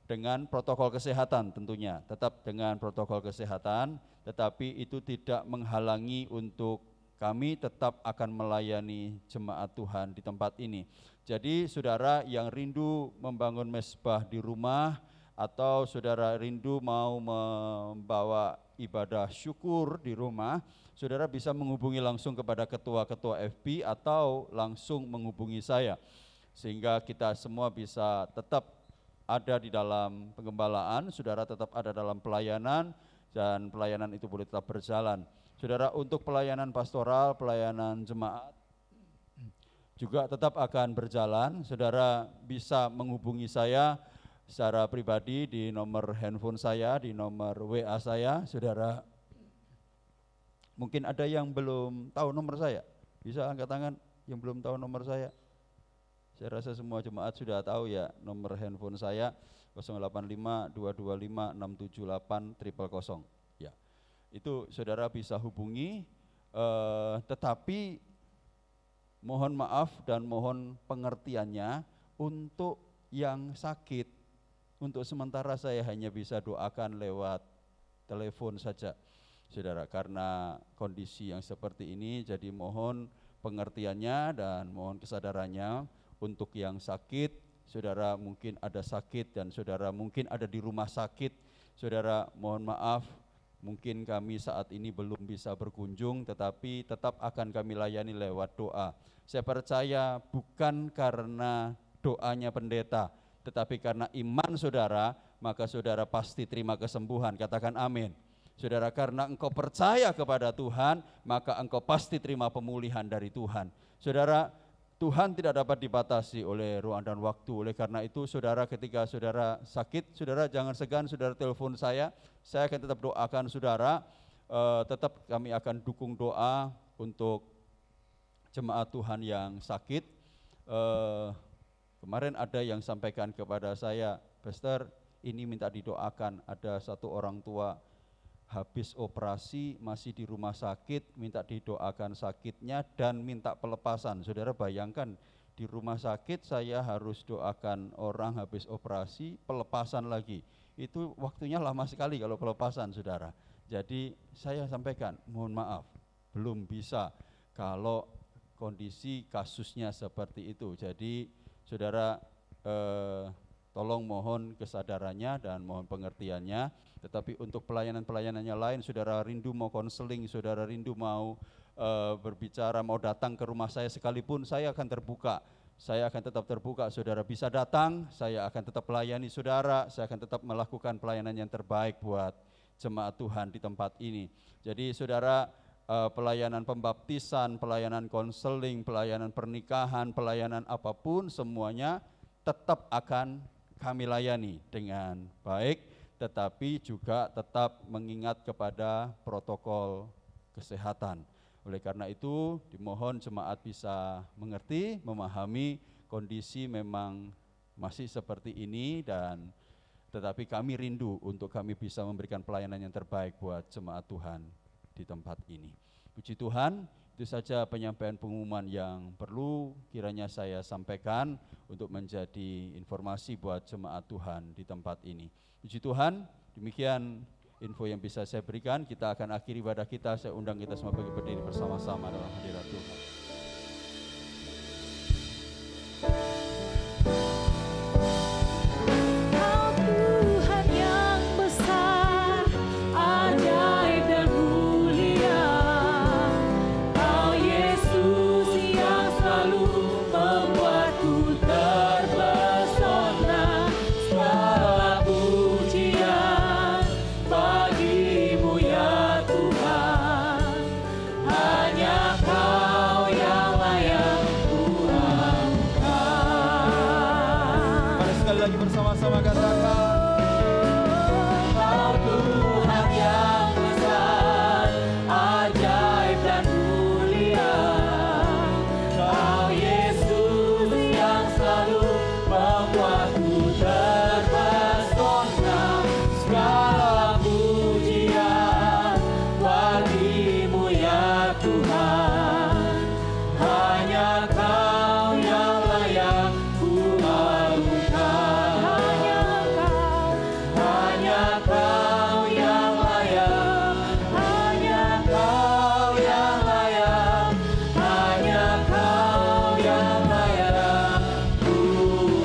dengan protokol kesehatan tentunya, tetap dengan protokol kesehatan, tetapi itu tidak menghalangi untuk kami tetap akan melayani jemaat Tuhan di tempat ini. Jadi saudara yang rindu membangun mezbah di rumah atau saudara rindu mau membawa ibadah syukur di rumah, saudara bisa menghubungi langsung kepada ketua-ketua FB atau langsung menghubungi saya. Sehingga kita semua bisa tetap ada di dalam penggembalaan, saudara tetap ada dalam pelayanan, dan pelayanan itu boleh tetap berjalan. Saudara, untuk pelayanan pastoral, pelayanan jemaat juga tetap akan berjalan. Saudara bisa menghubungi saya secara pribadi di nomor handphone saya, di nomor WA saya. Saudara, mungkin ada yang belum tahu nomor saya, bisa angkat tangan yang belum tahu nomor saya. Saya rasa semua jemaat sudah tahu ya nomor handphone saya 085 225 678 000. Ya, itu saudara bisa hubungi, tetapi mohon maaf dan mohon pengertiannya untuk yang sakit. Untuk sementara saya hanya bisa doakan lewat telepon saja, saudara, karena kondisi yang seperti ini. Jadi mohon pengertiannya dan mohon kesadarannya. Untuk yang sakit, saudara mungkin ada sakit dan saudara mungkin ada di rumah sakit, saudara mohon maaf, mungkin kami saat ini belum bisa berkunjung, tetapi tetap akan kami layani lewat doa. Saya percaya bukan karena doanya pendeta, tetapi karena iman saudara, maka saudara pasti terima kesembuhan. Katakan amin. Saudara, karena engkau percaya kepada Tuhan, maka engkau pasti terima pemulihan dari Tuhan. Saudara, Tuhan tidak dapat dibatasi oleh ruang dan waktu. Oleh karena itu, saudara, ketika saudara sakit, saudara jangan segan, saudara telepon saya akan tetap doakan saudara, tetap kami akan dukung doa untuk jemaat Tuhan yang sakit. Kemarin ada yang sampaikan kepada saya, Pastor, ini minta didoakan, ada satu orang tua habis operasi masih di rumah sakit, minta didoakan sakitnya dan minta pelepasan. Saudara bayangkan, di rumah sakit saya harus doakan orang habis operasi, pelepasan lagi. Itu waktunya lama sekali kalau pelepasan, saudara. Jadi saya sampaikan, mohon maaf, belum bisa kalau kondisi kasusnya seperti itu. Jadi saudara tolong mohon kesadarannya dan mohon pengertiannya. Tetapi untuk pelayanan-pelayanannya lain, saudara rindu mau konseling, saudara rindu mau berbicara, mau datang ke rumah saya sekalipun, saya akan terbuka. Saya akan tetap terbuka, saudara bisa datang, saya akan tetap melayani saudara, saya akan tetap melakukan pelayanan yang terbaik buat jemaat Tuhan di tempat ini. Jadi saudara, pelayanan pembaptisan, pelayanan konseling, pelayanan pernikahan, pelayanan apapun, semuanya tetap akan kami layani dengan baik, tetapi juga tetap mengingat kepada protokol kesehatan. Oleh karena itu, dimohon jemaat bisa mengerti, memahami kondisi memang masih seperti ini, dan tetapi kami rindu untuk kami bisa memberikan pelayanan yang terbaik buat jemaat Tuhan di tempat ini. Puji Tuhan, itu saja penyampaian pengumuman yang perlu kiranya saya sampaikan untuk menjadi informasi buat jemaat Tuhan di tempat ini. Puji Tuhan, demikian info yang bisa saya berikan. Kita akan akhiri ibadah kita. Saya undang kita semua bagi berdiri bersama-sama dalam hadirat Tuhan. Kau Yesus yang selalu membuatku lagi bersama-sama katakan. Kau Tuhan yang besar, ajaib dan mulia. Kau Yesus yang selalu membuatku terpesona. Segala pujian bagimu ya Tuhan. Hanya Kau yang layak ku agungkan. Hanya Kau yang layak. Hanya Kau yang layak. Hanya Kau yang layak ku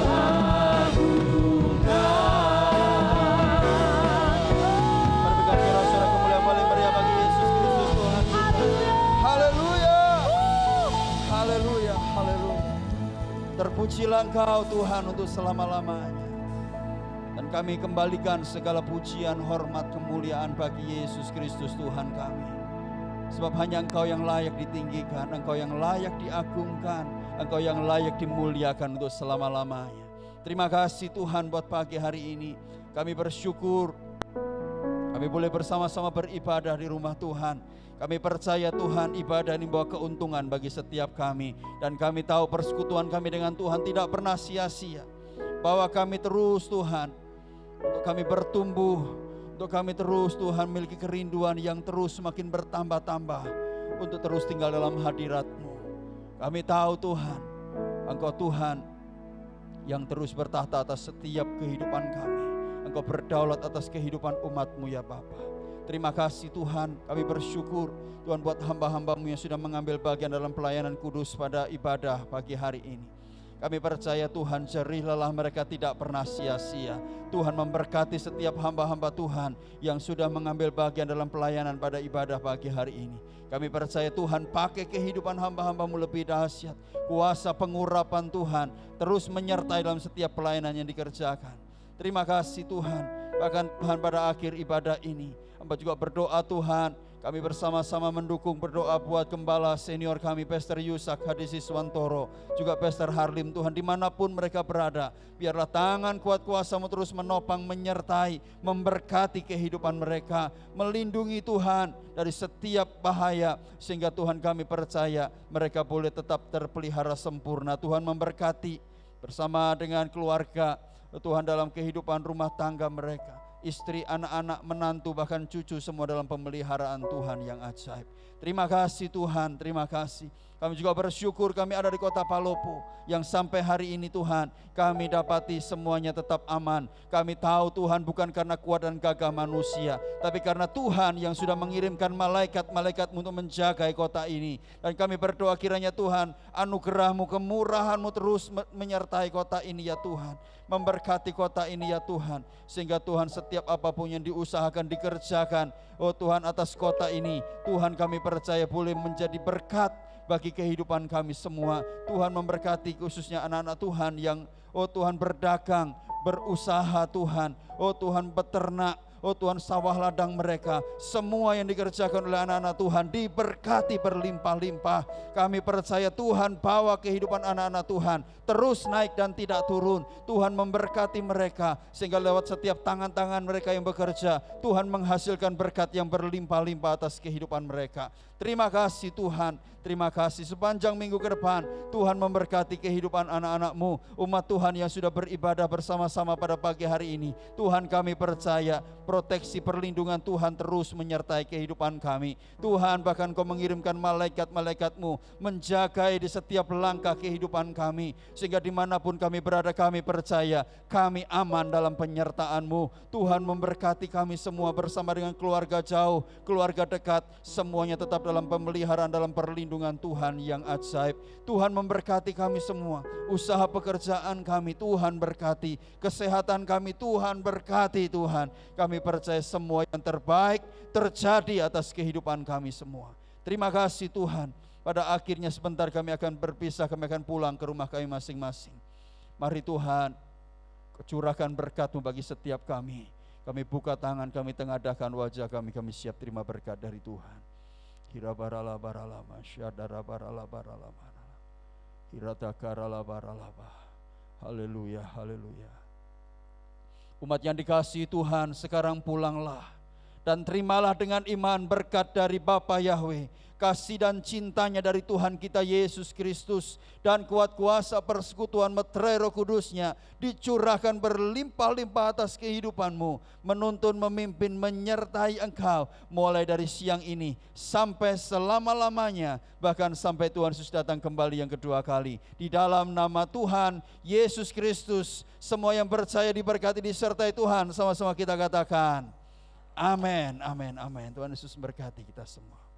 agungkan. Berikan sorak-sorai kemuliaan paling meriah bagi Yesus Kristus Tuhan kita. Haleluya. Haleluya, haleluya. Terpujilah Engkau Tuhan untuk selama-lamanya. Dan kami kembalikan segala pujian, hormat, kemuliaan bagi Yesus Kristus Tuhan kami. Sebab hanya Engkau yang layak ditinggikan, Engkau yang layak diagungkan, Engkau yang layak dimuliakan untuk selama-lamanya. Terima kasih Tuhan buat pagi hari ini. Kami bersyukur kami boleh bersama-sama beribadah di rumah Tuhan. Kami percaya Tuhan ibadah ini membawa keuntungan bagi setiap kami. Dan kami tahu persekutuan kami dengan Tuhan tidak pernah sia-sia. Bahwa kami terus Tuhan, untuk kami bertumbuh, untuk kami terus Tuhan memiliki kerinduan yang terus semakin bertambah-tambah. Untuk terus tinggal dalam hadirat-Mu. Kami tahu Tuhan, Engkau Tuhan yang terus bertahta atas setiap kehidupan kami. Engkau berdaulat atas kehidupan umat-Mu ya Bapa. Terima kasih Tuhan, kami bersyukur Tuhan buat hamba-hamba-Mu yang sudah mengambil bagian dalam pelayanan kudus pada ibadah pagi hari ini. Kami percaya Tuhan jerih lelah mereka tidak pernah sia-sia. Tuhan memberkati setiap hamba-hamba Tuhan yang sudah mengambil bagian dalam pelayanan pada ibadah pagi hari ini. Kami percaya Tuhan pakai kehidupan hamba-hamba-Mu lebih dahsyat. Kuasa pengurapan Tuhan terus menyertai dalam setiap pelayanan yang dikerjakan. Terima kasih Tuhan. Bahkan Tuhan pada akhir ibadah ini hamba juga berdoa Tuhan, kami bersama-sama mendukung berdoa buat gembala senior kami Pastor Yusak Hadisiswantoro, juga Pastor Harlim Tuhan dimanapun mereka berada. Biarlah tangan kuat kuasa-Mu terus menopang, menyertai, memberkati kehidupan mereka, melindungi Tuhan dari setiap bahaya. Sehingga Tuhan kami percaya mereka boleh tetap terpelihara sempurna. Tuhan memberkati bersama dengan keluarga Tuhan dalam kehidupan rumah tangga mereka, istri, anak-anak, menantu, bahkan cucu semua dalam pemeliharaan Tuhan yang ajaib. Terima kasih Tuhan, terima kasih. Kami juga bersyukur kami ada di kota Palopo yang sampai hari ini Tuhan kami dapati semuanya tetap aman. Kami tahu Tuhan bukan karena kuat dan gagah manusia, tapi karena Tuhan yang sudah mengirimkan malaikat-malaikat-Mu untuk menjaga kota ini. Dan kami berdoa kiranya Tuhan anugerah-Mu, kemurahan-Mu terus menyertai kota ini ya Tuhan. Memberkati kota ini ya Tuhan. Sehingga Tuhan setiap apapun yang diusahakan, dikerjakan, oh Tuhan atas kota ini, Tuhan kami percaya boleh menjadi berkat bagi kehidupan kami semua. Tuhan memberkati khususnya anak-anak Tuhan yang oh Tuhan berdagang, berusaha Tuhan, oh Tuhan beternak, oh Tuhan sawah ladang mereka, semua yang dikerjakan oleh anak-anak Tuhan diberkati berlimpah-limpah. Kami percaya Tuhan bawa kehidupan anak-anak Tuhan terus naik dan tidak turun. Tuhan memberkati mereka sehingga lewat setiap tangan-tangan mereka yang bekerja, Tuhan menghasilkan berkat yang berlimpah-limpah atas kehidupan mereka. Terima kasih Tuhan, terima kasih sepanjang minggu ke depan Tuhan memberkati kehidupan anak-anak-Mu, umat Tuhan yang sudah beribadah bersama-sama pada pagi hari ini. Tuhan kami percaya proteksi perlindungan Tuhan terus menyertai kehidupan kami. Tuhan bahkan Kau mengirimkan malaikat-malaikat-Mu menjaga di setiap langkah kehidupan kami. Sehingga dimanapun kami berada kami percaya kami aman dalam penyertaan-Mu. Tuhan memberkati kami semua bersama dengan keluarga jauh, keluarga dekat, semuanya tetap dalam pemeliharaan, dalam perlindungan Tuhan yang ajaib. Tuhan memberkati kami semua, usaha pekerjaan kami Tuhan berkati, kesehatan kami Tuhan berkati Tuhan. Kami percaya semua yang terbaik terjadi atas kehidupan kami semua. Terima kasih Tuhan. Pada akhirnya sebentar kami akan berpisah, kami akan pulang ke rumah kami masing-masing. Mari Tuhan, curahkan berkat-Mu bagi setiap kami. Kami buka tangan, kami tengadahkan wajah kami siap terima berkat dari Tuhan. Kira barala baralama, syadara barala baralama, kira takara baralaba. Haleluya, haleluya. Umat yang dikasihi Tuhan, sekarang pulanglah dan terimalah dengan iman berkat dari Bapa Yahweh, kasih dan cintanya dari Tuhan kita Yesus Kristus, dan kuat kuasa persekutuan meterai Roh Kudusnya dicurahkan berlimpah-limpah atas kehidupanmu, menuntun, memimpin, menyertai engkau mulai dari siang ini sampai selama-lamanya, bahkan sampai Tuhan Yesus datang kembali yang kedua kali. Di dalam nama Tuhan Yesus Kristus, semua yang percaya diberkati, disertai Tuhan. Sama-sama kita katakan amin, amin, amin. Tuhan Yesus berkati kita semua.